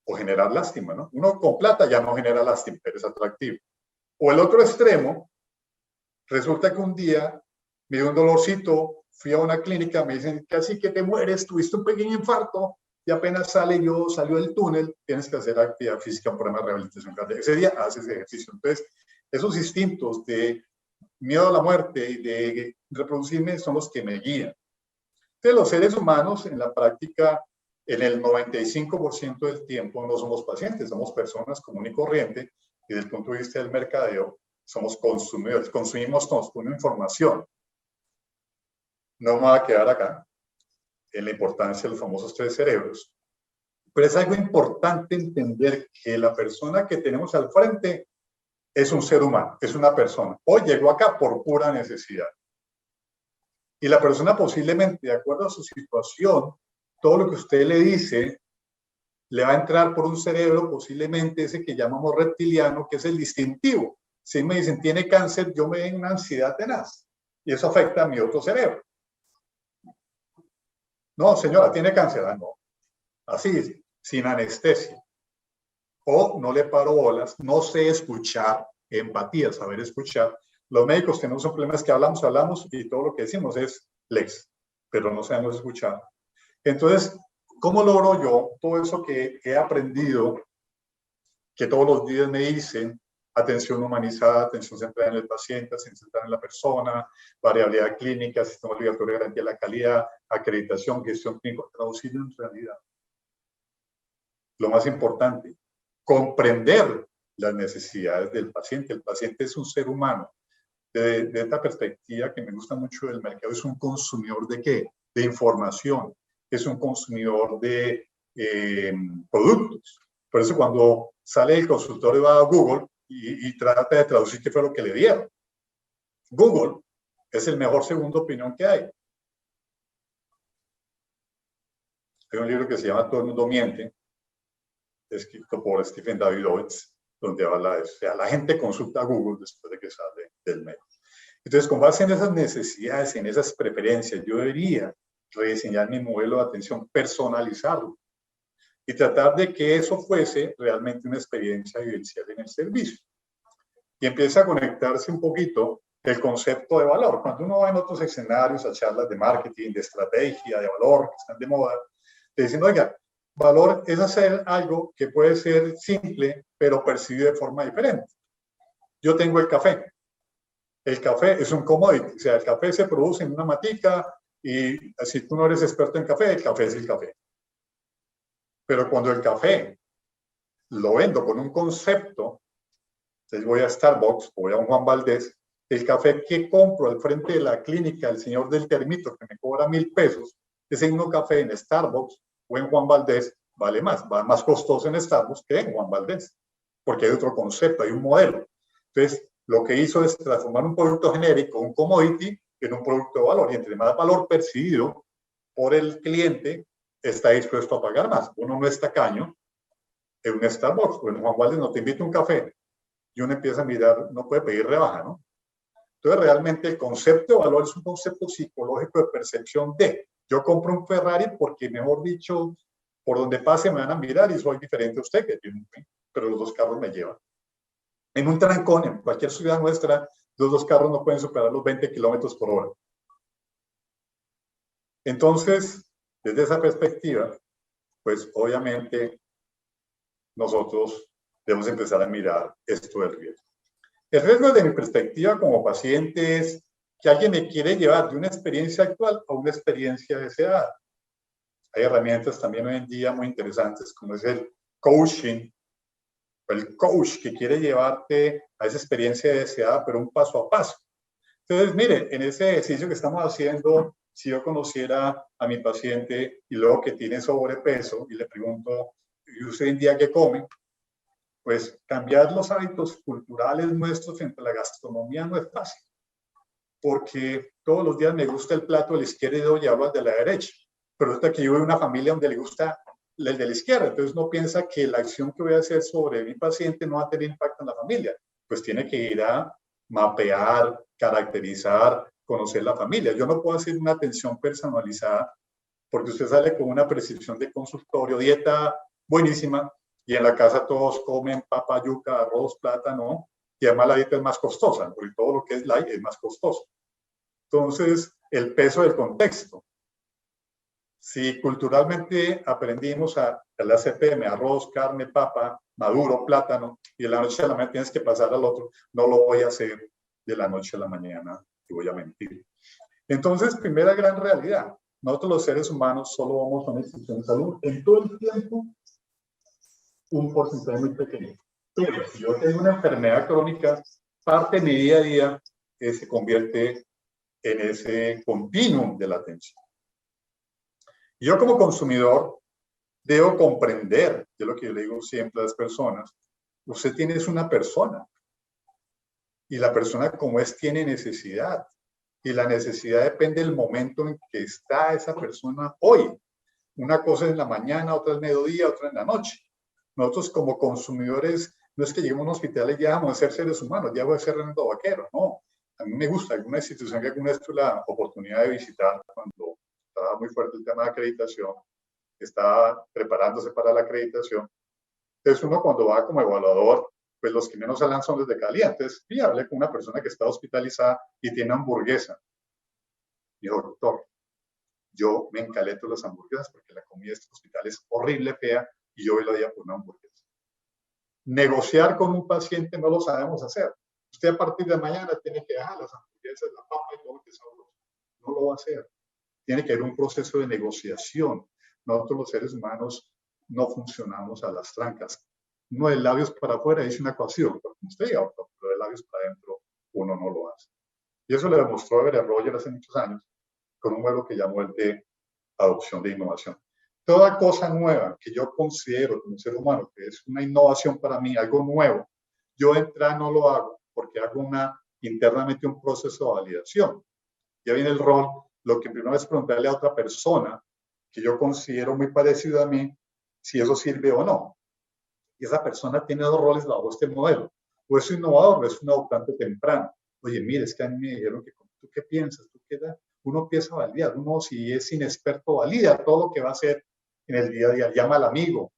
O generar lástima, ¿no? Uno con plata ya no genera lástima, pero es atractivo. O el otro extremo, resulta que un día me dio un dolorcito, fui a una clínica, me dicen, casi que te mueres, tuviste un pequeño infarto, y apenas salió del túnel, tienes que hacer actividad física, un programa de rehabilitación cardíaca. Ese día haces ejercicio. Entonces, esos instintos de miedo a la muerte y de reproducirme son los que me guían. Entonces, los seres humanos en la práctica, en el 95% del tiempo no somos pacientes, somos personas comunes y corrientes, y desde el punto de vista del mercadeo, somos consumidores, consumimos información. No me voy a quedar acá en la importancia de los famosos tres cerebros, pero es algo importante entender que la persona que tenemos al frente es un ser humano, es una persona. Hoy llegó acá por pura necesidad. Y la persona posiblemente, de acuerdo a su situación, todo lo que usted le dice, le va a entrar por un cerebro posiblemente ese que llamamos reptiliano, que es el distintivo. Si me dicen, tiene cáncer, yo me den una ansiedad tenaz. Y eso afecta a mi otro cerebro. No, señora, tiene cáncer. Ah, no. Así, sin anestesia. O no le paro bolas, no sé escuchar, empatía, saber escuchar. Los médicos tenemos un problema, es que hablamos y todo lo que decimos es lex, pero no sabemos escuchar. Entonces, ¿cómo logro yo todo eso que he aprendido, que todos los días me dicen? Atención humanizada, atención centrada en el paciente, atención centrada en la persona, variabilidad clínica, sistema obligatorio de garantía de la calidad, acreditación, gestión clínica, traducido en realidad. Lo más importante, comprender las necesidades del paciente. El paciente es un ser humano. De esta perspectiva que me gusta mucho del mercado, es un consumidor de ¿qué? De información, es un consumidor de productos. Por eso cuando sale el consultorio va a Google y trata de traducir qué fue lo que le dieron. Google es el mejor segunda opinión que hay. Hay un libro que se llama Todo el mundo miente, escrito por Stephen Davidovich, donde habla de eso. O sea, la gente consulta a Google después de que sale del medio. Entonces, con base en esas necesidades, en esas preferencias, yo debería rediseñar mi modelo de atención, personalizarlo y tratar de que eso fuese realmente una experiencia vivencial en el servicio. Y empieza a conectarse un poquito el concepto de valor. Cuando uno va en otros escenarios a charlas de marketing, de estrategia, de valor, que están de moda, te dicen, oiga, valor es hacer algo que puede ser simple, pero percibido de forma diferente. Yo tengo el café. El café es un commodity, o sea, el café se produce en una matica y si tú no eres experto en café, el café es el café. Pero cuando el café lo vendo con un concepto, entonces voy a Starbucks, voy a un Juan Valdez el café que compro al frente de la clínica, el señor del termito que me cobra 1.000 pesos, ese mismo café en Starbucks o en Juan Valdez vale más, va más costoso en Starbucks que en Juan Valdez, porque hay otro concepto, hay un modelo. Entonces, lo que hizo es transformar un producto genérico, un commodity, en un producto de valor, y entre más valor percibido por el cliente, está dispuesto a pagar más. Uno no es tacaño en un Starbucks o en Juan Valdez, no te invita un café, y uno empieza a mirar, no puede pedir rebaja, ¿no? Entonces, realmente el concepto de valor es un concepto psicológico de percepción de, yo compro un Ferrari porque, mejor dicho, por donde pase me van a mirar y soy diferente a usted, que tiene un fin, pero los dos carros me llevan. En un trancón, en cualquier ciudad nuestra, los dos carros no pueden superar los 20 kilómetros por hora. Entonces, desde esa perspectiva, pues obviamente nosotros debemos empezar a mirar esto del riesgo. El riesgo desde mi perspectiva como paciente es que alguien me quiere llevar de una experiencia actual a una experiencia deseada. Hay herramientas también hoy en día muy interesantes como es el coaching, el coach que quiere llevarte a esa experiencia deseada, pero un paso a paso. Entonces, mire, en ese ejercicio que estamos haciendo, si yo conociera a mi paciente y luego que tiene sobrepeso y le pregunto, ¿y usted en día qué come? Pues cambiar los hábitos culturales nuestros frente a la gastronomía no es fácil, porque todos los días me gusta el plato de la izquierda y debo llevarlo al de la derecha, pero resulta que yo vivo en una familia donde le gusta el de la izquierda, entonces no piensa que la acción que voy a hacer sobre mi paciente no va a tener impacto en la familia, pues tiene que ir a mapear, caracterizar, conocer la familia. Yo no puedo hacer una atención personalizada porque usted sale con una prescripción de consultorio, dieta buenísima, y en la casa todos comen papa, yuca, arroz, plátano, y además la dieta es más costosa, porque todo lo que es light es más costoso. Entonces, el peso del contexto. Si culturalmente aprendimos a la CPM, arroz, carne, papa, maduro, plátano, y de la noche a la mañana tienes que pasar al otro, no lo voy a hacer de la noche a la mañana, y voy a mentir. Entonces, primera gran realidad, nosotros los seres humanos solo vamos a una institución de salud en todo el tiempo un porcentaje muy pequeño. Pero si yo tengo una enfermedad crónica, parte de mi día a día se convierte en ese continuum de la atención. Yo como consumidor debo comprender, de lo que yo le digo siempre a las personas, usted tiene es una persona y la persona como es tiene necesidad y la necesidad depende del momento en que está esa persona hoy. Una cosa es en la mañana, otra es mediodía, otra en la noche. Nosotros como consumidores no es que lleguemos a un hospital y ya vamos a ser seres humanos, ya voy a ser Renato Vaquero, no. A mí me gusta alguna institución que alguna vez tuve la oportunidad de visitar cuando estaba muy fuerte el tema de acreditación, estaba preparándose para la acreditación. Entonces uno cuando va como evaluador, pues los que menos hablan son los de calidad. Entonces, sí, hablé con una persona que está hospitalizada y tiene hamburguesa. Dijo, doctor, yo me encaleto las hamburguesas porque la comida de este hospital es horrible, fea, y yo voy la día por una hamburguesa. Negociar con un paciente no lo sabemos hacer. Usted a partir de mañana tiene que dejar las hamburguesas, la papa y todo lo que es sabroso. No lo va a hacer. Tiene que haber un proceso de negociación. Nosotros los seres humanos no funcionamos a las trancas. No de labios para afuera es una ecuación, como usted diga, pero de labios para adentro uno no lo hace. Y eso le demostró Everett Roger hace muchos años con un modelo que llamó el de adopción de innovación. Toda cosa nueva que yo considero como ser humano que es una innovación para mí, algo nuevo, yo de entrada no lo hago porque hago internamente un proceso de validación. Ya viene el rol, lo que primero es preguntarle a otra persona que yo considero muy parecido a mí, si eso sirve o no. Y esa persona tiene dos roles bajo este modelo. O es innovador o es un adoptante temprano. Oye, mire, es que a mí me dijeron que tú qué piensas, tú qué da. Uno empieza a validar, uno si es inexperto valida todo lo que va a hacer en el día a día. Llama al amigo,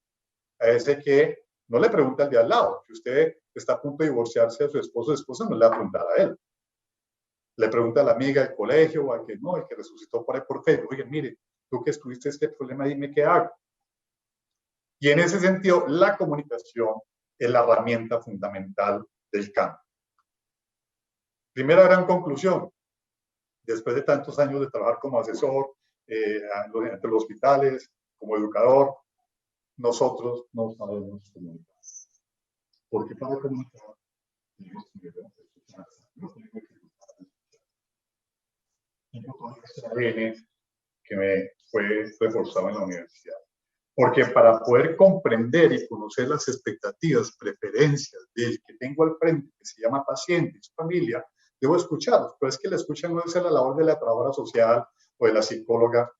a ese que no le pregunta al de al lado, que usted está a punto de divorciarse de su esposo o esposa, no le va a preguntar a él. Le pregunta a la amiga del colegio o al que no, el que resucitó por ahí por Facebook, oye, mire, tú que estuviste este problema, dime qué hago. Y en ese sentido, la comunicación es la herramienta fundamental del cambio. Primera gran conclusión, después de tantos años de trabajar como asesor entre los hospitales, como educador, nosotros no sabemos comunicar. Porque para comunicar tenemos que escuchar, no tenemos que tengo todo este ADN que me fue reforzado en la universidad. Porque para poder comprender y conocer las expectativas, preferencias del que tengo al frente, que se llama paciente y su familia, debo escucharlos. Pero es que la escucha no es la labor de la trabajadora social o de la psicóloga,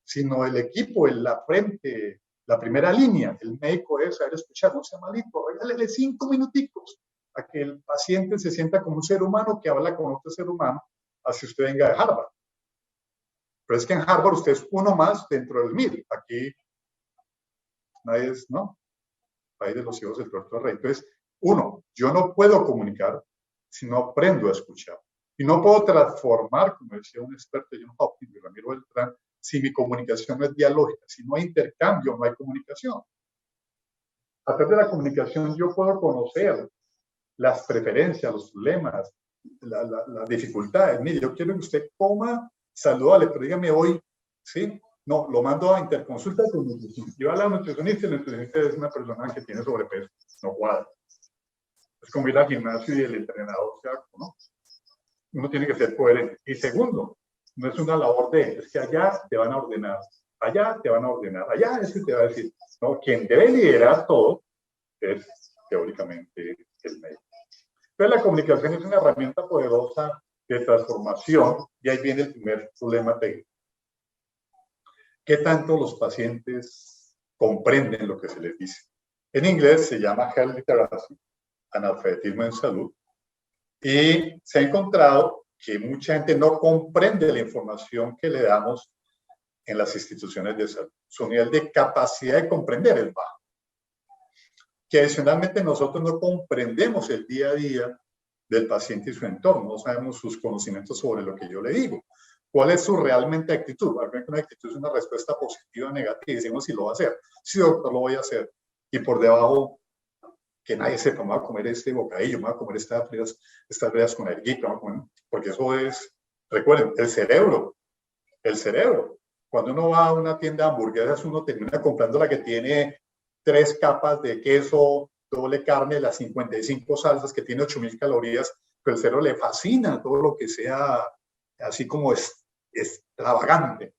sino el equipo en la frente, la primera línea. El médico es saber escuchar, no sea malito, regálele 5 minuticos a que el paciente se sienta como un ser humano que habla con otro ser humano, así usted venga de Harvard. Pero es que en Harvard usted es uno más dentro del 1000. Aquí nadie es, ¿no? País de los hijos del tuerto rey. Entonces, uno, yo no puedo comunicar si no aprendo a escuchar. Y no puedo transformar, como decía un experto, John Hopkins, de Ramiro Beltrán, si mi comunicación no es dialógica. Si no hay intercambio, no hay comunicación. A través de la comunicación yo puedo conocer las preferencias, los problemas, las dificultades. Mire, yo quiero que usted coma saludable, pero dígame hoy, ¿sí? No, lo mando a interconsulta con nutricionista. Yo a la nutricionista, el nutricionista es una persona que tiene sobrepeso, no cuadra. Es como ir al gimnasio y el entrenador se haga, ¿no? Uno tiene que ser coherente. Y segundo, no es una labor de, es que allá te van a ordenar, allá te van a ordenar, allá es que te va a decir, no, quien debe liderar todo es teóricamente el médico. Entonces la comunicación es una herramienta poderosa de transformación y ahí viene el primer problema técnico. ¿Qué tanto los pacientes comprenden lo que se les dice? En inglés se llama health literacy, analfabetismo en salud, y se ha encontrado que mucha gente no comprende la información que le damos en las instituciones de salud. Su nivel de capacidad de comprender es bajo. Que adicionalmente nosotros no comprendemos el día a día del paciente y su entorno, no sabemos sus conocimientos sobre lo que yo le digo. ¿Cuál es su realmente actitud? Una actitud es una respuesta positiva o negativa. Decimos si lo va a hacer. Sí, doctor, lo voy a hacer. Y por debajo, que nadie sepa, me voy a comer este bocadillo, me voy a comer estas frías con erguito, porque eso es, recuerden, el cerebro. Cuando uno va a una tienda de hamburguesas, uno termina comprando la que tiene 3 capas de queso, doble carne, las 55 salsas, que tiene 8.000 calorías, pero el cerebro le fascina todo lo que sea así como extravagante.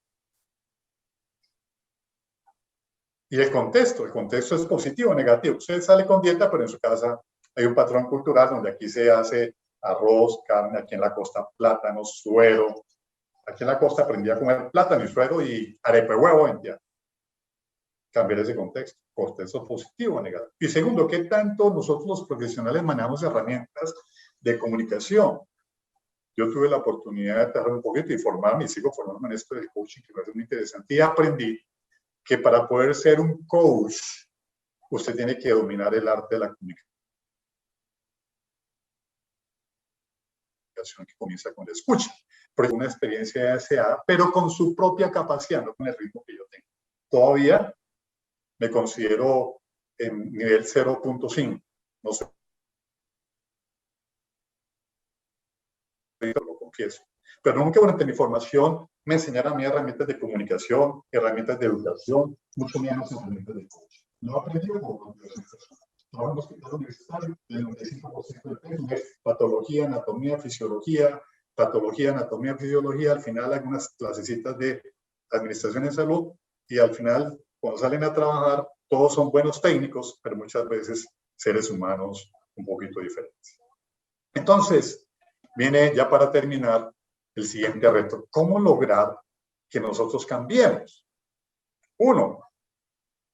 Y el contexto es positivo o negativo. Usted sale con dieta, pero en su casa hay un patrón cultural donde aquí se hace arroz, carne, aquí en la costa plátano, suero. Aquí en la costa aprendí a comer plátano y suero y arepa y huevo en día. Cambiar ese contexto positivo o negativo. Y segundo, ¿qué tanto nosotros los profesionales manejamos herramientas de comunicación? Yo tuve la oportunidad de trabajar un poquito y formarme, y sigo formándome en esto del coaching, que me parece muy interesante, y aprendí que para poder ser un coach, usted tiene que dominar el arte de la comunicación, que comienza con la escucha, porque una experiencia de SA, pero con su propia capacidad, no con el ritmo que yo tengo. Todavía me considero en nivel 0.5, no sé, lo confieso. Pero nunca durante mi formación me enseñaron a mí herramientas de comunicación, herramientas de educación, mucho menos herramientas de coaching. No aprendí como trabajo en el hospital universitario, el 95% del tiempo es patología, anatomía, fisiología, al final algunas clasecitas de administración en salud, y al final, cuando salen a trabajar, todos son buenos técnicos, pero muchas veces seres humanos un poquito diferentes. Entonces, viene ya para terminar el siguiente reto. ¿Cómo lograr que nosotros cambiemos? Uno,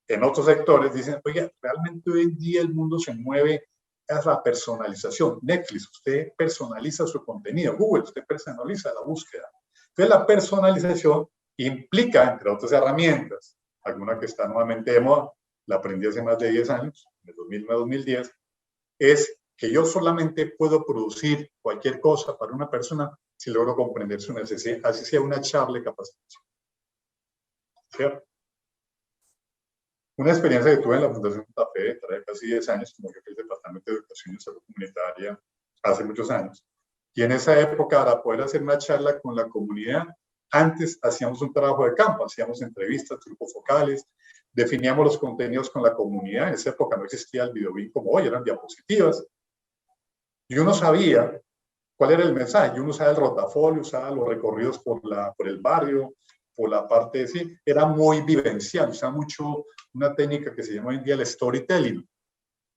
en otros sectores dicen, oye, realmente hoy en día el mundo se mueve a la personalización. Netflix, usted personaliza su contenido. Google, usted personaliza la búsqueda. Entonces, la personalización implica, entre otras herramientas, alguna que está nuevamente de moda, la aprendí hace más de 10 años, de 2009 a 2010, es que yo solamente puedo producir cualquier cosa para una persona si logro comprender su necesidad, así sea una charla de capacitación. ¿Cierto? Una experiencia que tuve en la Fundación Santa Fe, trae casi 10 años, como jefe del Departamento de Educación y Salud Comunitaria, hace muchos años. Y en esa época, para poder hacer una charla con la comunidad, antes hacíamos un trabajo de campo, hacíamos entrevistas, grupos focales, definíamos los contenidos con la comunidad. En esa época no existía el videobin como hoy, eran diapositivas. Y uno sabía ¿Cuál era el mensaje? Y uno usaba el rotafolio, usaba los recorridos por el barrio, por la parte, sí, era muy vivencial, usaba mucho una técnica que se llama hoy en día el storytelling,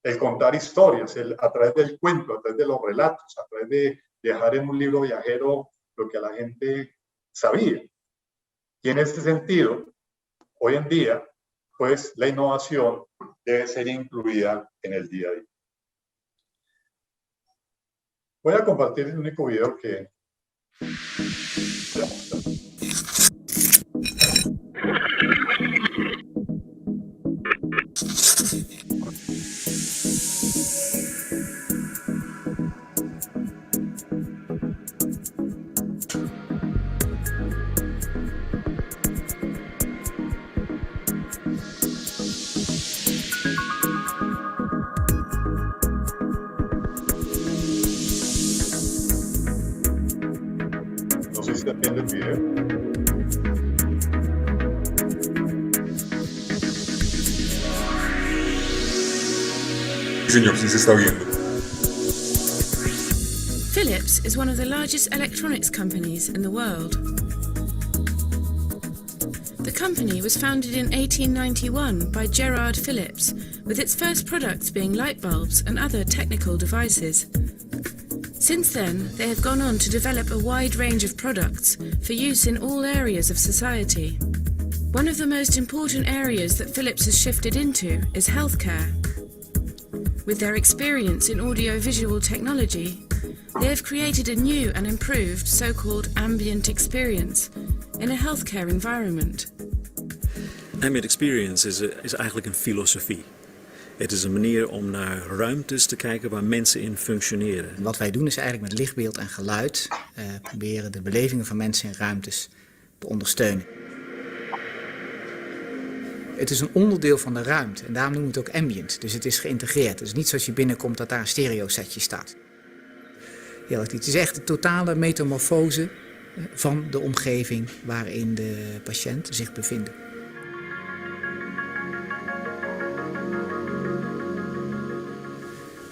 el contar historias, a través del cuento, a través de los relatos, a través de dejar en un libro viajero lo que a la gente sabía. Y en ese sentido, hoy en día, pues la innovación debe ser incluida en el día a día. Voy a compartir el único video que voy a mostrar. No sé si está viendo el video. Señor, sí se está viendo. Philips is one of the largest electronics companies in the world. The company was founded in 1891 by Gerard Philips, with its first products being light bulbs and other technical devices. Since then, they have gone on to develop a wide range of products for use in all areas of society. One of the most important areas that Philips has shifted into is healthcare. With their experience in audio-visual technology, they have created a new and improved so-called ambient experience in a healthcare environment. Ambient experience is eigenlijk een filosofie. Het is een manier om naar ruimtes te kijken waar mensen in functioneren. Wat wij doen is eigenlijk met lichtbeeld en geluid proberen de belevingen van mensen in ruimtes te ondersteunen. Het is een onderdeel van de ruimte en daarom noemen we het ook ambient. Dus het is geïntegreerd. Het is niet zoals je binnenkomt dat daar een stereosetje staat. Het is echt een totale metamorfose van de omgeving waarin de patiënt zich bevindt.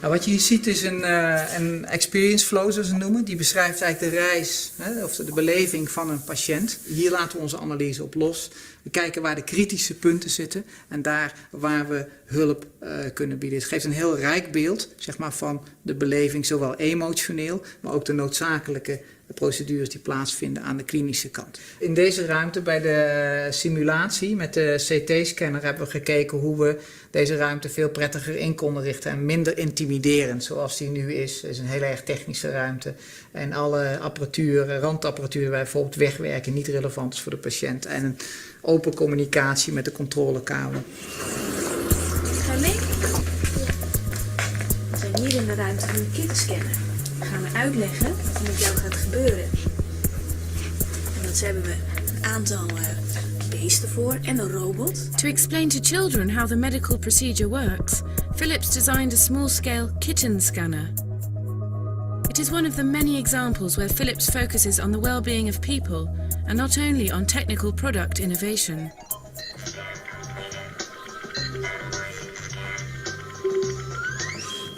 Nou, wat je hier ziet is een experience flow, zoals ze het noemen. Die beschrijft eigenlijk de reis, of de beleving van een patiënt. Hier laten we onze analyse op los. We kijken waar de kritische punten zitten en daar waar we hulp kunnen bieden. Het geeft een heel rijk beeld, zeg maar, van de beleving, zowel emotioneel, maar ook de noodzakelijke procedures die plaatsvinden aan de klinische kant. In deze ruimte bij de simulatie met de CT-scanner hebben we gekeken hoe we deze ruimte veel prettiger in konden richten en minder intimiderend zoals die nu is. Het is een heel erg technische ruimte en alle apparatuur, randapparatuur waar bijvoorbeeld wegwerken niet relevant is voor de patiënt en een open communicatie met de controlekamer. Ga je mee? We zijn hier in de ruimte van de kinderscanner. Gaan we uitleggen wat er met jou gaat gebeuren. En dat hebben we een aantal beesten voor en een robot. To explain to children how the medical procedure works, Philips designed a small-scale kitten scanner. It is one of the many examples where Philips focuses on the well-being of people and not only on technical product innovation.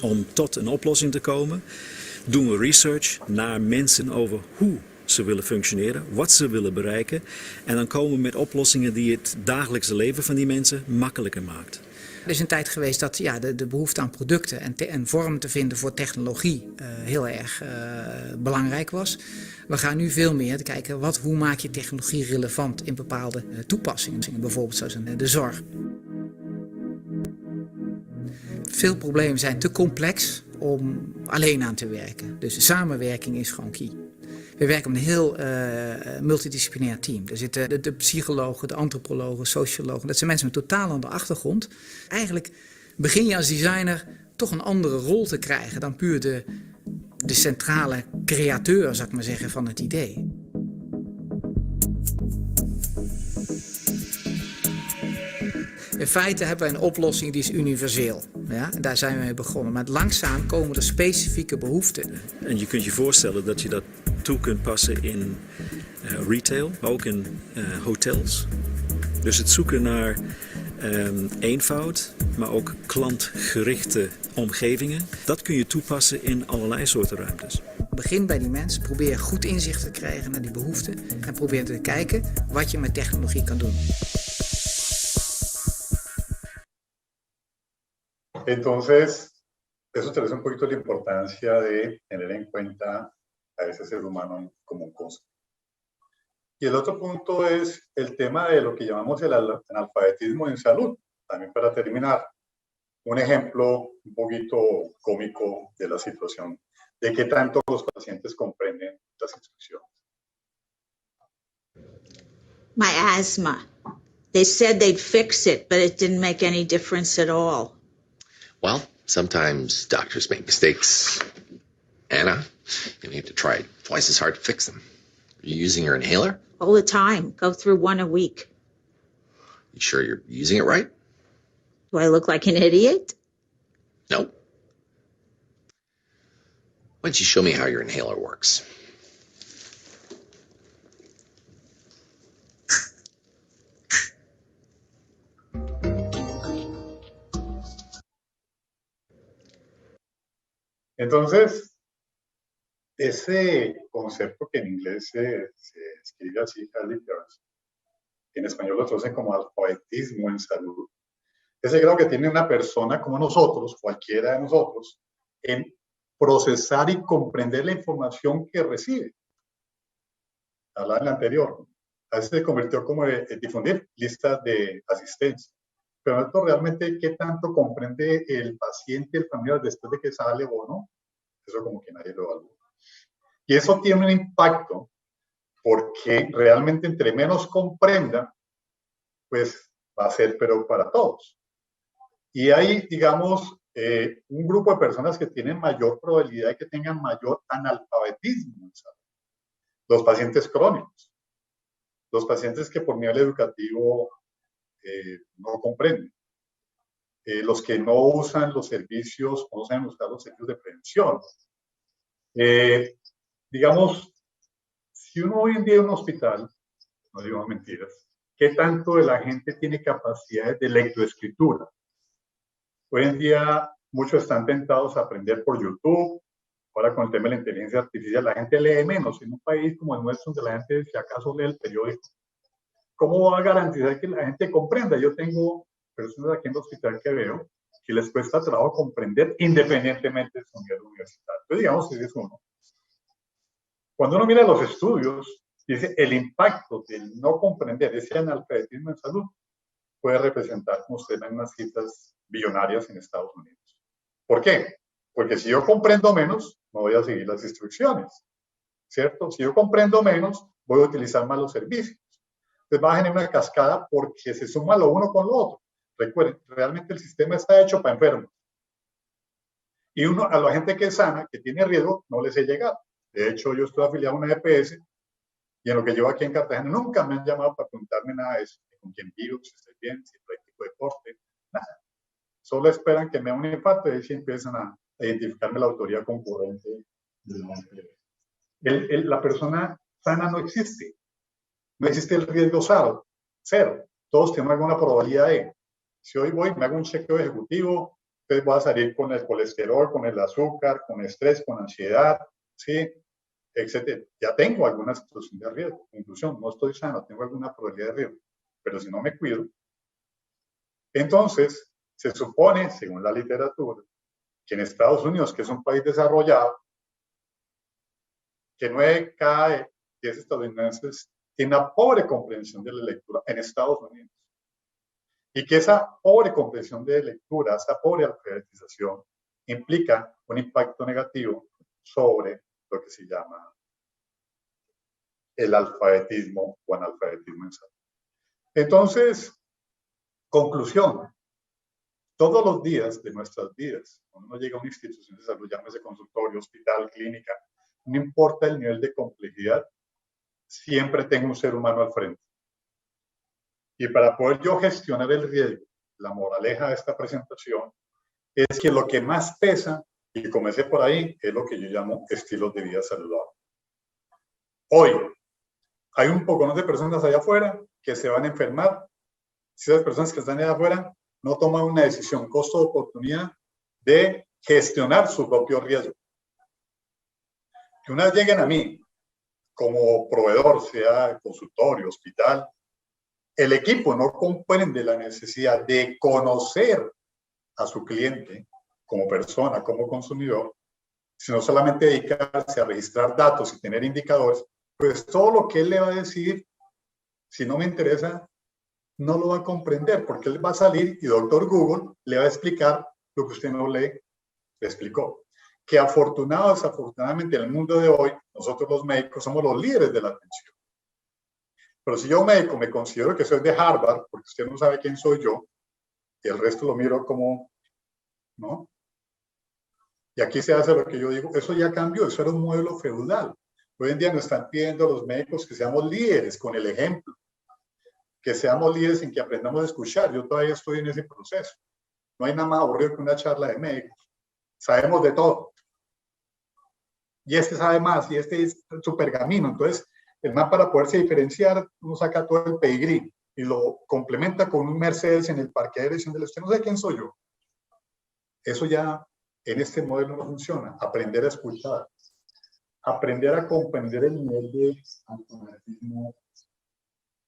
Om tot een oplossing te komen, doen we research naar mensen over hoe ze willen functioneren, wat ze willen bereiken. En dan komen we met oplossingen die het dagelijkse leven van die mensen makkelijker maakt. Er is een tijd geweest dat de behoefte aan producten en vormen te vinden voor technologie heel erg belangrijk was. We gaan nu veel meer kijken hoe maak je technologie relevant in bepaalde toepassingen, bijvoorbeeld zoals in de zorg. Veel problemen zijn te complex om alleen aan te werken. Dus de samenwerking is gewoon key. We werken met een heel multidisciplinair team. Er zitten de psychologen, de antropologen, sociologen. Dat zijn mensen met totaal andere achtergrond. Eigenlijk begin je als designer toch een andere rol te krijgen dan puur de centrale createur, zou ik maar zeggen, van het idee. In feite hebben wij een oplossing die is universeel. Ja? En daar zijn we mee begonnen. Maar langzaam komen er specifieke behoeften. En je kunt je voorstellen dat je dat toe kunt passen in retail, maar ook in hotels. Dus het zoeken naar eenvoud, maar ook klantgerichte omgevingen. Dat kun je toepassen in allerlei soorten ruimtes. Begin bij die mens, probeer goed inzicht te krijgen naar die behoeften en probeer te kijken wat je met technologie kan doen. Entonces, eso te hace un poquito la importancia de tener en cuenta a ese ser humano como un concepto. Y el otro punto es el tema de lo que llamamos el analfabetismo en salud. También para terminar, un ejemplo un poquito cómico de la situación, de qué tanto los pacientes comprenden las instrucciones. My asthma. They said they'd fix it, but it didn't make any difference at all. Well, sometimes doctors make mistakes. Anna, you have to try twice as hard to fix them. Are you using your inhaler? All the time. Go through one a week. You sure you're using it right? Do I look like an idiot? No. Why don't you show me how your inhaler works? Entonces, ese concepto que en inglés se escribe así, early literacy, en español lo traducen como alfabetismo en salud, ese grado que tiene una persona como nosotros, cualquiera de nosotros, en procesar y comprender la información que recibe. Hablaba en la anterior, a veces se convirtió como en difundir listas de asistencia. Pero esto realmente, ¿qué tanto comprende el paciente, el familiar, después de que sale o no? Eso como que nadie lo evalúa. Y eso tiene un impacto porque realmente entre menos comprenda, pues va a ser pero para todos. Y hay, digamos, un grupo de personas que tienen mayor probabilidad de que tengan mayor analfabetismo, ¿sabes? Los pacientes crónicos, los pacientes que por nivel educativo no comprenden, los que no usan los servicios o no saben usar los servicios de prevención. Digamos, si uno hoy en día en un hospital, no digo mentiras, ¿qué tanto de la gente tiene capacidades de lectoescritura? Hoy en día muchos están tentados a aprender por YouTube. Ahora con el tema de la inteligencia artificial, la gente lee menos. En un país como el nuestro, donde la gente si acaso lee el periódico, ¿cómo va a garantizar que la gente comprenda? Yo tengo personas aquí en el hospital que veo que les cuesta trabajo comprender independientemente de su nivel universitario. Entonces, digamos que es uno. Cuando uno mira los estudios, dice el impacto del no comprender ese analfabetismo en salud puede representar, como usted ve, unas cifras billonarias en Estados Unidos. ¿Por qué? Porque si yo comprendo menos, no voy a seguir las instrucciones, ¿cierto? Si yo comprendo menos, voy a utilizar más los servicios. Entonces va a generar una cascada porque se suma lo uno con lo otro. Recuerden, realmente el sistema está hecho para enfermos. Y uno, a la gente que es sana, que tiene riesgo, no les he llegado. De hecho, yo estoy afiliado a una EPS y en lo que llevo aquí en Cartagena nunca me han llamado para preguntarme nada de eso. Con quién vivo, si estoy bien, si practico deporte, nada. Solo esperan que me dé un infarto y ahí sí empiezan a identificarme la autoría concurrente de la EPS. La persona sana no existe. No existe el riesgo cero. Todos tenemos alguna probabilidad de. Si hoy voy, me hago un chequeo ejecutivo, entonces voy a salir con el colesterol, con el azúcar, con estrés, con ansiedad, ¿sí? Etcétera. Ya tengo alguna situación de riesgo. Inclusión, no estoy sano, tengo alguna probabilidad de riesgo. Pero si no me cuido, entonces se supone, según la literatura, que en Estados Unidos, que es un país desarrollado, que 9 de cada 10 estadounidenses tiene una pobre comprensión de la lectura en Estados Unidos. Y que esa pobre comprensión de lectura, esa pobre alfabetización, implica un impacto negativo sobre lo que se llama el alfabetismo o analfabetismo en salud. Entonces, conclusión, todos los días de nuestras vidas, cuando uno llega a una institución de salud, llámese consultorio, hospital, clínica, no importa el nivel de complejidad, siempre tengo un ser humano al frente. Y para poder yo gestionar el riesgo, la moraleja de esta presentación es que lo que más pesa, y comencé por ahí, es lo que yo llamo estilos de vida saludable. Hoy, hay un poco de personas allá afuera que se van a enfermar. Si esas personas que están allá afuera no toman una decisión costo-oportunidad de gestionar su propio riesgo. que una vez lleguen a mí como proveedor, sea consultorio, hospital, el equipo no comprende la necesidad de conocer a su cliente como persona, como consumidor, sino solamente dedicarse a registrar datos y tener indicadores, pues todo lo que él le va a decir, si no me interesa, no lo va a comprender, porque él va a salir y doctor Google le va a explicar lo que usted no le explicó. Que afortunado o desafortunadamente en el mundo de hoy, nosotros los médicos somos los líderes de la atención. Pero si yo médico me considero que soy de Harvard, porque usted no sabe quién soy yo, y el resto lo miro como, ¿no? Y aquí se hace lo que yo digo, eso ya cambió, eso era un modelo feudal. Hoy en día nos están pidiendo a los médicos que seamos líderes con el ejemplo, que seamos líderes en que aprendamos a escuchar. Yo todavía estoy en ese proceso. No hay nada más aburrido que una charla de médicos. Sabemos de todo. Y este sabe más, y este es su pergamino. Entonces, el man para poderse diferenciar, uno saca todo el pedigrí y lo complementa con un Mercedes en el parqueadero diciéndole, usted no sabe quién soy yo. Eso ya en este modelo no funciona. Aprender a escuchar. Aprender a comprender el nivel de automatismo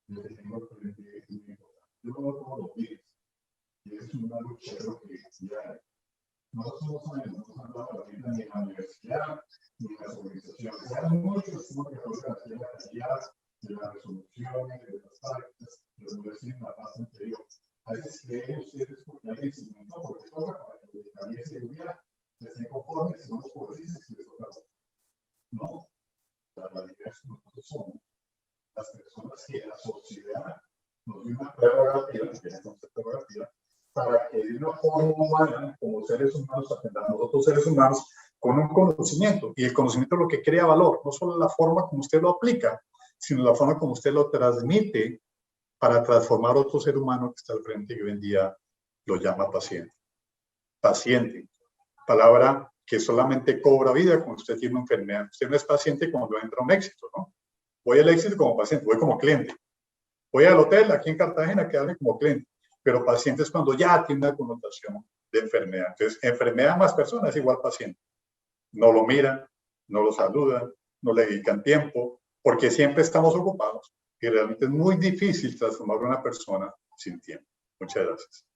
que tengo con el que yo lo veo todos los días. Y es una lucha, creo que ya nosotros no hemos hablado de la vida ni en la universidad ni en las organizaciones. Hay muchos temas que hacen la calidad de las resoluciones, de las prácticas, de lo que decir en la paz anterior. A veces creen ustedes porque alguien se inventó porque toca para que también se hubiera, se estén conformes, si no los pobrecines que les toca. No, la realidad es que nosotros somos las personas que la sociedad nos dio una prerrogativa, que es una prerrogativa, para que de una forma humana, como seres humanos, aprendamos otros seres humanos con un conocimiento. Y el conocimiento es lo que crea valor, no solo la forma como usted lo aplica, sino la forma como usted lo transmite para transformar a otro ser humano que está al frente y hoy en día lo llama paciente. Paciente, palabra que solamente cobra vida cuando usted tiene una enfermedad. Usted no es paciente cuando entra a un éxito, ¿no? Voy al éxito como paciente, voy como cliente. Voy al hotel aquí en Cartagena, quedarme como cliente. Pero paciente es cuando ya tiene una connotación de enfermedad. Entonces, enfermedad más personas es igual paciente. No lo miran, no lo saludan, no le dedican tiempo, porque siempre estamos ocupados. Y realmente es muy difícil transformar a una persona sin tiempo. Muchas gracias.